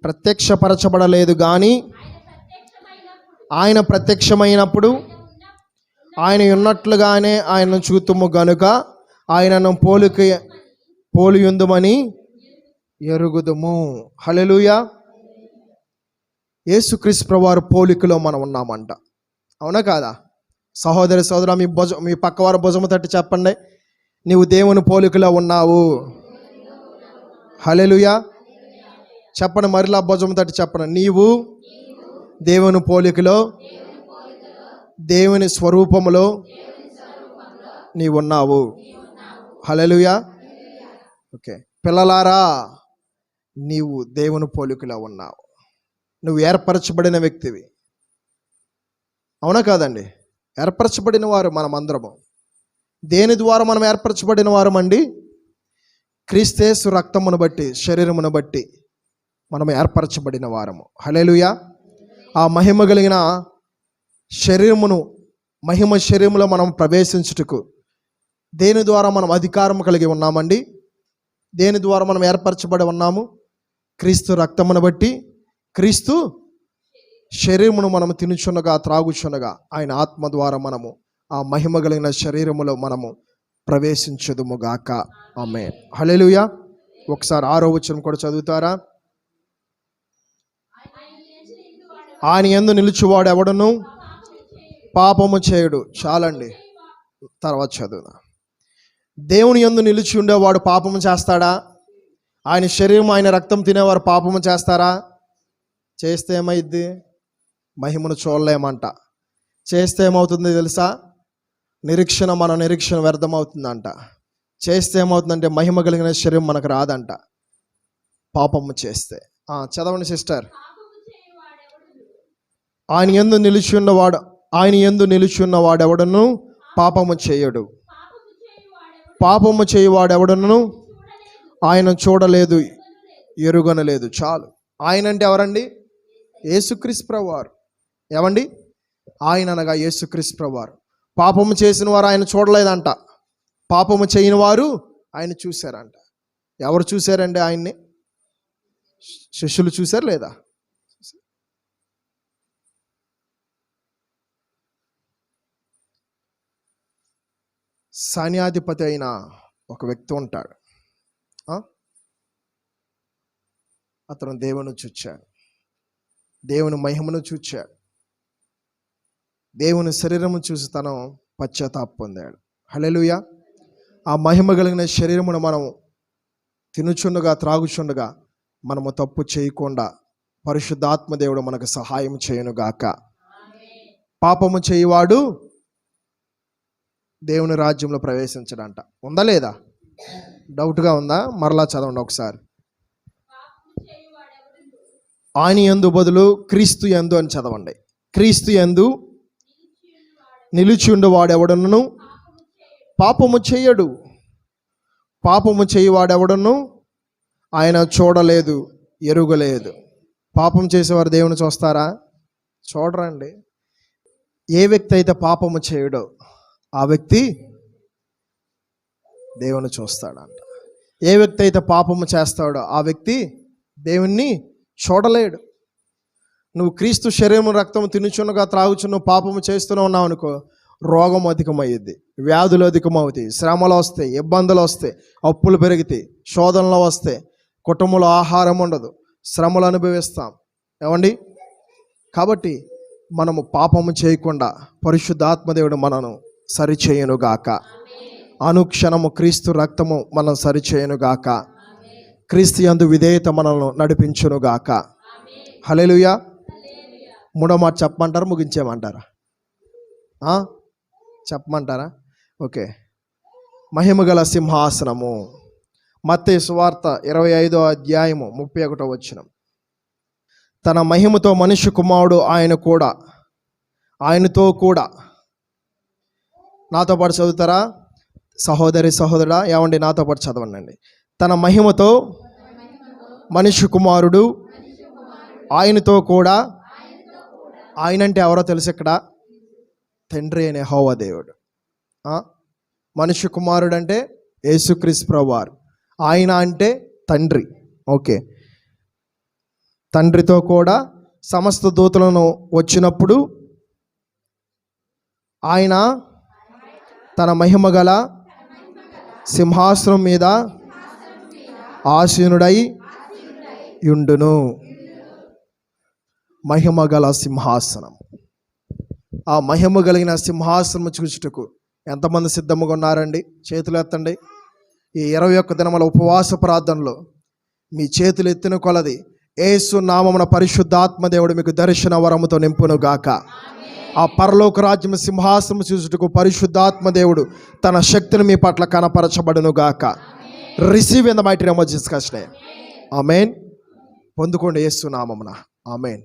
ప్రత్యక్షపరచబడలేదు కానీ ఆయన ప్రత్యక్షమైనప్పుడు ఆయన ఉన్నట్లుగానే ఆయనను చూతుము గనుక ఆయనను పోలియుందుమని ఎరుగుదుము. హల్లెలూయా. యేసుక్రీస్తు ప్రభువారి పోలికలో మనం ఉన్నామంట. అవునా కాదా? సహోదరి సహోదరా, మీ పక్కవారి భుజము తట్టి చెప్పండి, నీవు దేవుని పోలికలో ఉన్నావు. హల్లెలూయా. చెప్పండి, మరలా భుజము తట్టి చెప్పండి, నీవు దేవుని పోలికలో, దేవుని స్వరూపములో నీవు ఉన్నావు. హల్లెలూయా. ఓకే, పిల్లలారా, నీవు దేవుని పోలికలో ఉన్నావు. నువ్వు ఏర్పరచబడిన వ్యక్తివి. అవునా కాదండి? ఏర్పరచబడిన వారు మనమందరము. దేని ద్వారా మనం ఏర్పరచబడిన వారమండి? క్రీస్తేసు రక్తమును బట్టి, శరీరమును బట్టి మనం ఏర్పరచబడిన వారము. హల్లెలూయా. ఆ మహిమ కలిగిన శరీరమును, మహిమ శరీరములో మనం ప్రవేశించుటకు దేని ద్వారా మనం అధికారం కలిగి ఉన్నామండి? దేని ద్వారా మనం ఏర్పరచబడి ఉన్నాము? క్రీస్తు రక్తమును బట్టి, క్రీస్తు శరీరమును మనము తినుచున్నగా త్రాగుచున్నగా ఆయన ఆత్మ ద్వారా మనము ఆ మహిమ కలిగిన శరీరములో మనము ప్రవేశించదుముగాక. ఆమేన్. హల్లెలూయా. ఒకసారి 6వ వచనం కూడా చదువుతారా? ఆయన యందు నిలుచువాడు ఎవడును పాపము చేయుడు. చాలండి, తర్వాత చదువుదా. దేవుని యందు నిలిచి ఉండేవాడు పాపము చేస్తాడా? ఆయన శరీరం, ఆయన రక్తం తినేవారు పాపము చేస్తారా? చేస్తే ఏమైద్ది? మహిమను చూడలేమంట. చేస్తే ఏమవుతుంది తెలుసా? మన నిరీక్షణ వ్యర్థమవుతుందంట. చేస్తే ఏమవుతుందంటే మహిమ కలిగిన శరీరం మనకు రాదంట పాపము చేస్తే. చదవండి సిస్టర్. ఆయన యందు నిలిచి ఉన్నవాడెవడును పాపము చేయడు. పాపము చేయువాడెవడును ఆయన చూడలేదు, ఎరుగనలేదు. చాలు. ఆయన అంటే ఎవరండి? యేసుక్రీస్తు ప్రభువారు. ఏమండి? ఆయన అనగా యేసుక్రీస్తు ప్రభువారు. పాపము చేసిన వారు ఆయన చూడలేదంట, పాపము చేయని వారు ఆయన చూశారంట. ఎవరు చూశారండి ఆయన్ని? శిష్యులు చూశారు లేదా? సైన్యాధిపతి అయిన ఒక వ్యక్తి ఉంటాడు. అతను దేవుని చూచాడు, దేవుని మహిమను చూచాడు, దేవుని శరీరము చూసి తను పశ్చాత్తాపం పొందాడు. హల్లెలూయా. ఆ మహిమ కలిగిన శరీరమును మనము తినుచుండగా త్రాగుచుండగా మనము తప్పు చేయకుండా పరిశుద్ధాత్మ దేవుడు మనకు సహాయం చేయనుగాక. పాపము చేయువాడు దేవుని రాజ్యంలో ప్రవేశించడంట. ఉందా లేదా? డౌట్గా ఉందా? మరలా చదవండి ఒకసారి. ఆయన యందు బదులు క్రీస్తు యందు అని చదవండి. క్రీస్తు యందు నిలిచి ఉండేవాడెవడను పాపము చేయడు. పాపము చేయువాడెవడను ఆయన చూడలేదు, ఎరుగలేదు. పాపం చేసేవారు దేవుని చూస్తారా? చూడరండి. ఏ వ్యక్తి అయితే పాపము చేయడో ఆ వ్యక్తి దేవుని చూస్తాడంట. ఏ వ్యక్తి అయితే పాపము చేస్తాడో ఆ వ్యక్తి దేవుణ్ణి చూడలేడు. నువ్వు క్రీస్తు శరీరం రక్తం తినుచున్నగా త్రాగుచున్న పాపము చేస్తూనే ఉన్నావు అనుకో, రోగం అధికమయ్యిద్ది, వ్యాధులు అధికమవుతాయి, శ్రమలు వస్తాయి, ఇబ్బందులు వస్తాయి, అప్పులు పెరుగుతాయి, శోధనలు వస్తాయి, కుటుంబంలో ఆహారం ఉండదు, శ్రమలు అనుభవిస్తాం. ఏమండి? కాబట్టి మనము పాపము చేయకుండా పరిశుద్ధాత్మదేవుడు మనను సరిచేయునుగాక. అనుక్షణము క్రీస్తు రక్తము మనం సరిచేయునుగాక. క్రీస్తు యందు విధేయత మనల్ని నడిపించునుగాక. హల్లెలూయా. 3వ మాట చెప్పమంటారా, ముగించేయమంటారా? చెప్పమంటారా? ఓకే. మహిమగల సింహాసనము. మత్తయి సువార్త 25వ అధ్యాయము 31వ వచనం. తన మహిమతో మనుష్య కుమారుడు ఆయనతో కూడా నాతో పాటు చదువుతారా? సహోదరి సహోదరుడా, ఏమండి? నాతో పాటు చదవండి. తన మహిమతో మనుష్య కుమారుడు ఆయనతో కూడా. ఆయన అంటే ఎవరో తెలుసు? ఇక్కడ తండ్రి అనే యెహోవా దేవుడు. మనిషి కుమారుడు అంటే యేసుక్రీస్తు ప్రభువారు. ఆయన అంటే తండ్రి. ఓకే, తండ్రితో కూడా సమస్త దూతలను వచ్చినప్పుడు ఆయన తన మహిమ గల సింహాసనం మీద ఆసీనుడై యుండును. మహిమ గల సింహాసనం. ఆ మహిమ కలిగిన సింహాసనం చూచుటకు ఎంతమంది సిద్ధంగా ఉన్నారండి? చేతులు ఎత్తండి. ఈ 21 దినముల ఉపవాస ప్రార్థనలో మీ చేతులు ఎత్తిన కొలది యేసు నామమున పరిశుద్ధాత్మ దేవుడు మీకు దర్శన వరముతో నింపును గాక. ఆ పరలోక రాజ్యం సింహాసనం చూచుటకు పరిశుద్ధాత్మ దేవుడు తన శక్తిని మీ పట్ల కనపరచబడును గాక. Receive in the mighty name of Jesus Christ. Amen. పొందుకోండి యేసు నామమున. ఆమేన్.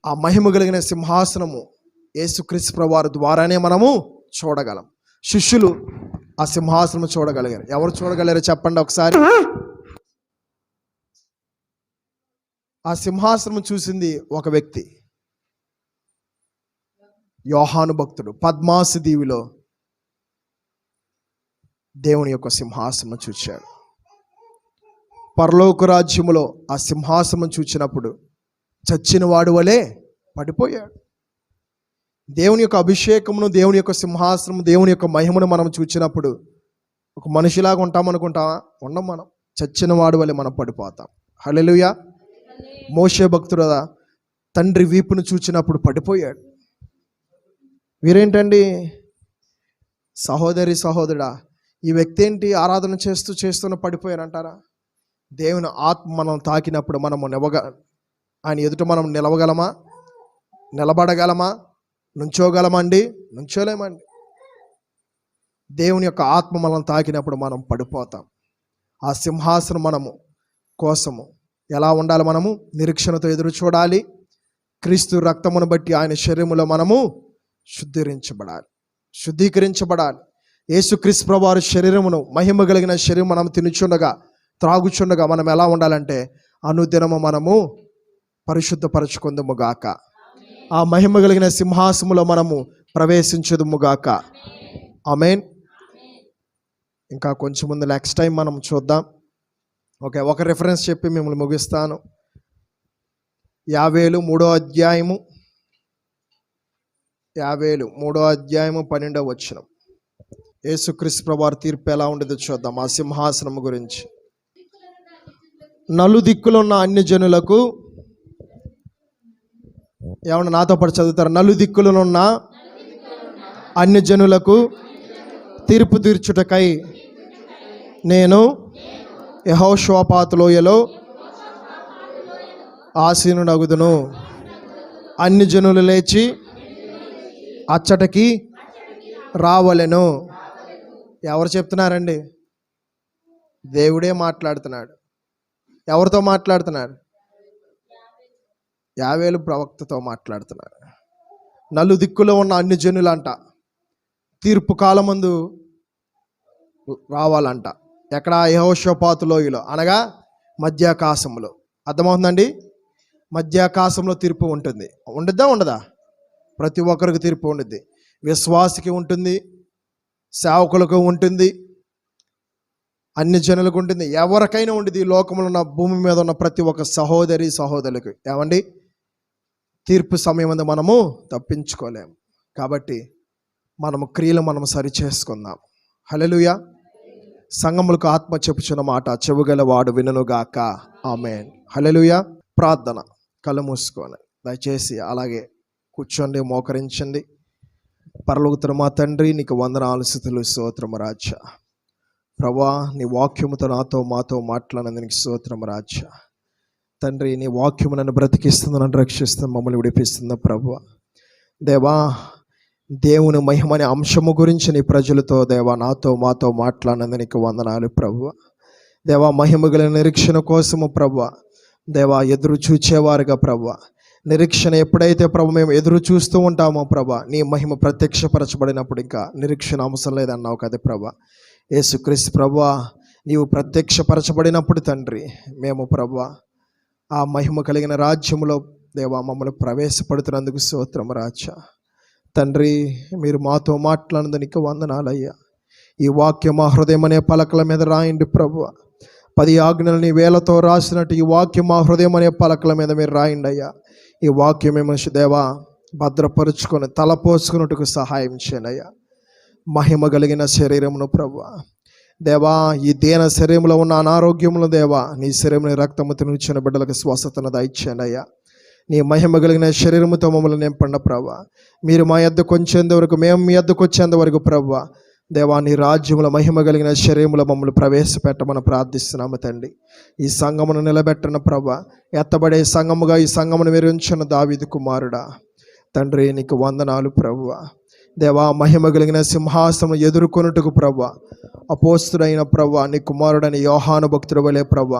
ఆ మహిమ కలిగిన సింహాసనము యేసుక్రీస్తు ప్రభువారి ద్వారానే మనము చూడగలం. శిష్యులు ఆ సింహాసనం చూడగలిగారు. ఎవరు చూడగలిగారు చెప్పండి ఒకసారి. ఆ సింహాసనం చూసింది ఒక వ్యక్తి, యోహాను భక్తుడు. పద్మాసు దీవిలో దేవుని యొక్క సింహాసనం చూచాడు. పరలోక రాజ్యములో ఆ సింహాసనం చూచినప్పుడు చచ్చిన వాడు వలె పడిపోయాడు. దేవుని యొక్క అభిషేకమును, దేవుని యొక్క సింహాసనం, దేవుని యొక్క మహిమను మనం చూచినప్పుడు ఒక మనిషిలాగా ఉంటామనుకుంటామా? ఉండం. మనం చచ్చిన వాడు వలె మనం పడిపోతాం. హల్లెలూయా. మోషే భక్తుడు తండ్రి వీపును చూచినప్పుడు పడిపోయాడు. వీరేంటండి సహోదరి సహోదరుడా, ఈ వ్యక్తి ఏంటి ఆరాధన చేస్తున్న పడిపోయారంటారా? దేవుని ఆత్మ మనం తాకినప్పుడు మనము ఆయన ఎదుట మనం నిలవగలమా? నిలబడగలమా? నుంచోగలమండి? నుంచోలేమండి. దేవుని యొక్క ఆత్మ మనం తాకినప్పుడు మనం పడిపోతాం. ఆ సింహాసనం మనము కోసము ఎలా ఉండాలి? మనము నిరీక్షణతో ఎదురు చూడాలి. క్రీస్తు రక్తమును బట్టి ఆయన శరీరములో మనము శుద్ధీకరించబడాలి. యేసుక్రీస్తు ప్రభువారి శరీరమును, మహిమ కలిగిన శరీరం మనం తినుచుండగా, త్రాగుచుండగా మనం ఎలా ఉండాలంటే అనుదినము మనము పరిశుద్ధపరచుకుందుముగాక. ఆ మహిమ కలిగిన సింహాసములో మనము ప్రవేశించుదుముగాక. ఆమేన్. ఇంకా కొంచెం ముందు నెక్స్ట్ టైం మనం చూద్దాం. ఓకే, ఒక రిఫరెన్స్ చెప్పి మిమ్మల్ని ముగిస్తాను. యావేలు 3వ అధ్యాయము 12వ వచనం. యేసుక్రీస్తు ప్రభువారి తీర్పు ఎలా ఉండేదో చూద్దాం. ఆ సింహాసనం గురించి. నలుదిక్కులున్న అన్ని జనులకు, ఏమన్నా నాతో పాటు చదువుతారు? నలుదిక్కులున్న అన్ని జనులకు తీర్పు తీర్చుటకై నేను యెహోషాపాతు లోయలో ఆసీనుడగుదును. అన్ని జనులు లేచి అచ్చటకి రావలెను. ఎవరు చెప్తున్నారండి? దేవుడే మాట్లాడుతున్నాడు. ఎవరితో మాట్లాడుతున్నాడు? యావేలు ప్రవక్తతో మాట్లాడుతున్నాడు. నలుదిక్కులో ఉన్న అన్ని జనులంట తీర్పు కాలమందు రావాలంట. ఎక్కడ? యెహోషాపాతు లోయలో, అనగా మధ్యాకాశంలో. అర్థమవుతుందండి? మధ్యాకాశంలో తీర్పు ఉంటుంది. ఉండిద్దా ఉండదా? ప్రతి ఒక్కరికి తీర్పు ఉండిద్ది. విశ్వాసికి ఉంటుంది, సేవకులకు ఉంటుంది, అన్ని జనులకు ఉంటుంది, ఎవరికైనా ఉండేది. ఈ లోకంలో ఉన్న, భూమి మీద ఉన్న ప్రతి ఒక్క సహోదరి సహోదరులకు ఏమండి తీర్పు సమయం అందు మనము తప్పించుకోలేము. కాబట్టి మనము క్రియలు మనం సరి చేసుకుందాం. హల్లెలూయా. సంఘములకు ఆత్మ చెప్పుచున్న మాట చెవుగలవాడు వినుగాక. ఆమేన్. హల్లెలూయా. ప్రార్థన. కళ్ళు మూసుకోండి దయచేసి. అలాగే కూర్చోండి, మోకరించండి. పరలోకమున మా తండ్రి, నీకు వందనాలు, స్తుతులు, స్తోత్రము రాజా. ప్రభా, నీ వాక్యముతో నాతో మాతో మాట్లాడినందుకు స్తోత్రము రాజా. తండ్రి, నీ వాక్యము నన్ను బ్రతికిస్తుంది, నన్ను రక్షిస్తుంది, మమ్మల్ని విడిపిస్తుంది. ప్రభువా దేవా, దేవుని మహిమని అంశము గురించి నీ ప్రజలతో దేవా నాతో మాతో మాట్లాడినందుకు వందనాలు. ప్రభువా దేవా, మహిమ గల నిరీక్షణ కోసము ప్రభువా దేవా ఎదురు చూచేవారుగా ప్రభువా, నిరీక్షణ ఎప్పుడైతే ప్రభు మేము ఎదురు చూస్తూ ఉంటామో ప్రభా, నీ మహిమ ప్రత్యక్షపరచబడినప్పుడు ఇంకా నిరీక్షణ అవసరం లేదన్నావు కదా ప్రభా. యేసుక్రీస్తు ప్రభువా, నీవు ప్రత్యక్షపరచబడినప్పుడు తండ్రి మేము ప్రభువా ఆ మహిమ కలిగిన రాజ్యములో దేవా మమ్మల్ని ప్రవేశపడుతున్నందుకు స్తోత్రము రాజా. తండ్రి, మీరు మాతో మాట్లాడినందుకు వందనాలయ్యా. ఈ వాక్యం మా హృదయం అనే పలకల మీద రాయండి ప్రభువ. 10 ఆజ్ఞలని వేలతో రాసినట్టు ఈ వాక్యం మా హృదయం అనే పలకల మీద మీరు రాయండి అయ్యా. ఈ వాక్యం మేము దేవా భద్రపరుచుకొని తలపోసుకున్నట్టుకు సహాయం చేయండి అయ్యా. మహిమ కలిగిన శరీరమును ప్రభువ దేవా, ఈ దీన శరీరంలో ఉన్న అనారోగ్యములు దేవా, నీ శరీరం రక్తము తినిచిన బిడ్డలకు స్వస్థతను దయచేయండి అయ్యా. నీ మహిమ కలిగిన శరీరముతో మమ్మల్ని నింపండి ప్రభువ. మీరు మా యొద్దకు వచ్చేంత వరకు, మేము మీ యొద్దకు వచ్చేంత వరకు ప్రభువ దేవా, నీ రాజ్యముల మహిమ కలిగిన శరీరములో మమ్మల్ని ప్రవేశపెట్టమని ప్రార్థిస్తున్నాము తండ్రి. ఈ సంఘమును నిలబెట్టను ప్రభువ. ఎత్తబడే సంఘముగా ఈ సంఘమును మీరు ఉంచిన దావీదు కుమారుడా తండ్రి, నీకు వందనాలు ప్రభువ. దేవా, మహిమ కలిగిన సింహాసనం ఎదుర్కొనుటకు ప్రభువ అపోస్తుడైన ప్రభువ నీ కుమారుడని యోహాను భక్తుడు వలె ప్రభువ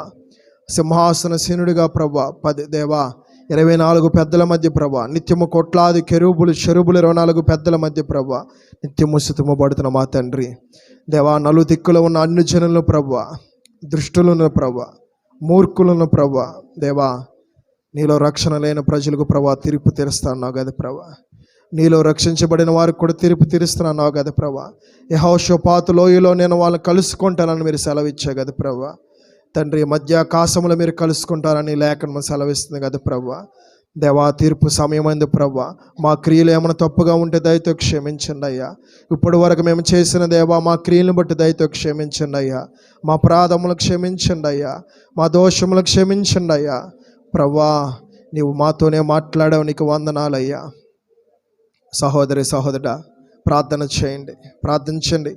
సింహాసనసీనుడిగా ప్రభువ 24 పెద్దల మధ్య ప్రభువ నిత్యము కోట్లాది కెరూబులు చెరుబులు 24 పెద్దల మధ్య ప్రభువ నిత్యము స్తుతింపబడుతున్న మా తండ్రి దేవా, నలుదిక్కులో ఉన్న అన్ని జనులను ప్రభువ, దుష్టులను ప్రభువ, మూర్ఖులను ప్రభువ దేవా, నీలో రక్షణ లేని ప్రజలకు ప్రభువ తీర్పు తీరుస్తున్నావు కదా ప్రభువ. నీలో రక్షించబడిన వారికి కూడా తీర్పు తీరుస్తున్నావు కదా ప్రభువ. యెహోషాపాతు లోయలో నేను వాళ్ళని కలుసుకుంటానని మీరు సెలవిచ్చా కదా ప్రభువ తండ్రి. మధ్యాకాశంలో మీరు కలుసుకుంటారని లేఖనం సెలవిస్తుంది కదా ప్రభువ. దేవా, తీర్పు సమయమైంది ప్రభువ. మా క్రియలు ఏమైనా తప్పుగా ఉంటే దయతో క్షమించండి అయ్యా. ఇప్పటి వరకు మేము చేసిన దేవా, మా క్రియలను బట్టి దయతో క్షమించండి అయ్యా. మా అపరాధములు క్షమించండి అయ్యా. మా దోషములు క్షమించండి అయ్యా. ప్రభువా, నీవు మాతోనే మాట్లాడావు, నీకు వందనాలయ్యా. సహోదరి సహోదరుడా, ప్రార్థన చేయండి, ప్రార్థించండి.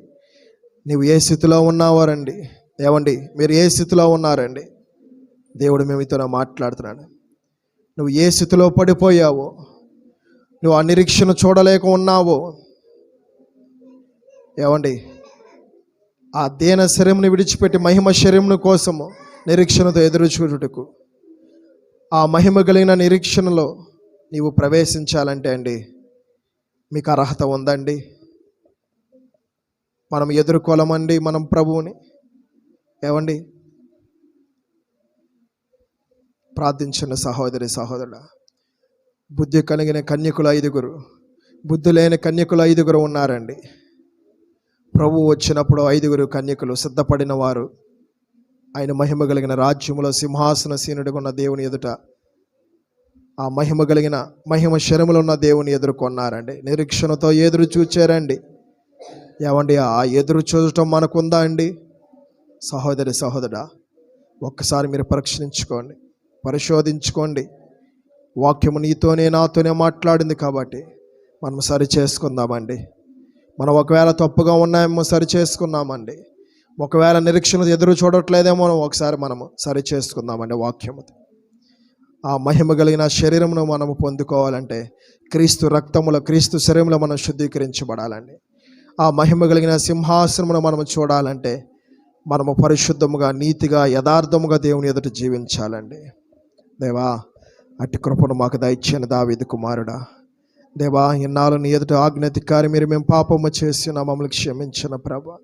నీవు ఏ స్థితిలో ఉన్నావారండి? ఏమండి, మీరు ఏ స్థితిలో ఉన్నారండి? దేవుడు మీతో మాట్లాడుతున్నాడు. నువ్వు ఏ స్థితిలో పడిపోయావో, నువ్వు ఆ నిరీక్షణ చూడలేక ఉన్నావో, ఏమండి, ఆ దీన శరీరమును విడిచిపెట్టి మహిమ శరీరమును కోసము నిరీక్షణతో ఎదురు చూడుటకు, ఆ మహిమ కలిగిన నిరీక్షణలో నీవు ప్రవేశించాలంటే అండి, మీకు అర్హత ఉందండి. మనం ఎదుర్కోలేమండి మనం ప్రభువుని. ఏమండి, ప్రార్థించిన సహోదరి సహోదరుడా, బుద్ధి కలిగిన కన్యకులు 5, బుద్ధి లేని కన్యకులు 5 ఉన్నారండి. ప్రభువు వచ్చినప్పుడు 5 కన్యకులు సిద్ధపడిన వారు ఆయన మహిమ కలిగిన రాజ్యములో సింహాసనసీనుడిగా ఉన్న దేవుని ఎదుట, ఆ మహిమ కలిగిన మహిమ శరములో ఉన్న దేవుని ఎదుర్కొన్నారండి. నిరీక్షణతో ఎదురు చూచారండి. ఏమండి, ఆ ఎదురు చూడటం మనకుందా అండి? సహోదరి సహోదరుడా, ఒక్కసారి మీరు పరీక్షించుకోండి, పరిశోధించుకోండి. వాక్యము నీతోనే నాతోనే మాట్లాడింది కాబట్టి మనం సరి చేసుకుందామండి. మనం ఒకవేళ తప్పుగా ఉన్నామేమో సరి చేసుకున్నామండి. ఒకవేళ నిరీక్షణ ఎదురు చూడట్లేదేమో ఒకసారి మనము సరి చేసుకుందామండి. వాక్యముతో ఆ మహిమ కలిగిన శరీరమును మనము పొందుకోవాలంటే క్రీస్తు రక్తములో, క్రీస్తు శరీరంలో మనం శుద్ధీకరించబడాలండి. ఆ మహిమ కలిగిన సింహాసనమును మనము చూడాలంటే మనము పరిశుద్ధముగా, నీతిగా, యథార్థముగా దేవుని ఎదుట జీవించాలండి. దేవా, అట్టి కృపను మాకు దయచేయని దావీదు కుమారుడా దేవా, ఇన్నాళ్ళు నీ ఎదుట ఆజ్ఞాధికారి మీరు మేము పాపము చేసిన మమ్మల్ని క్షమించిన ప్రభా.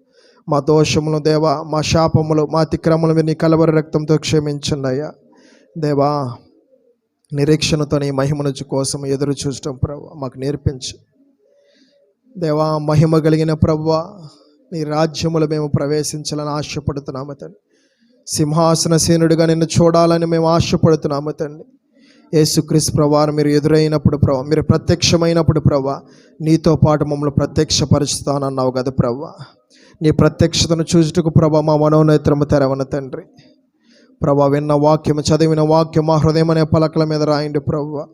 మా దోషములు దేవా, మా శాపములు, మా అతిక్రమలు మీరు నీ కలవరి రక్తంతో క్షమించండి అయ్యా. దేవా, నిరీక్షణతో నీ మహిమను కోసం ఎదురు చూడటం ప్రభా మాకు నేర్పించు. దేవా, మహిమ కలిగిన ప్రభువా, నీ రాజ్యములో మేము ప్రవేశించాలని ఆశపడుతున్నాము తండ్రి. సింహాసనసీనుడిగా నిన్ను చూడాలని మేము ఆశపడుతున్నాము తండ్రి. యేసుక్రీస్తు ప్రభువారు మీరు ఎదురైనప్పుడు ప్రభా, మీరు ప్రత్యక్షమైనప్పుడు ప్రభా, నీతో పాటు మమ్మల్ని ప్రత్యక్షపరుస్తానన్నావు కదా ప్రభా. నీ ప్రత్యక్షతను చూచుటకు ప్రభా మా మనోనేత్రము తెరవన తండ్రి. ప్రభా, విన్న వాక్యము, చదివిన వాక్యం మా హృదయం అనే పలకల మీద రాయండి ప్రభువా.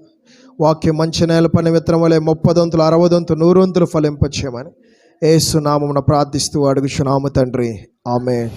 వాక్యం మంచి నేల పని విత్తనం వలె 30 60 100 ఫలింపచేయమని యేసు నామమున ప్రార్థిస్తూ అడుగుచున్నాము తండ్రి. ఆమేన్.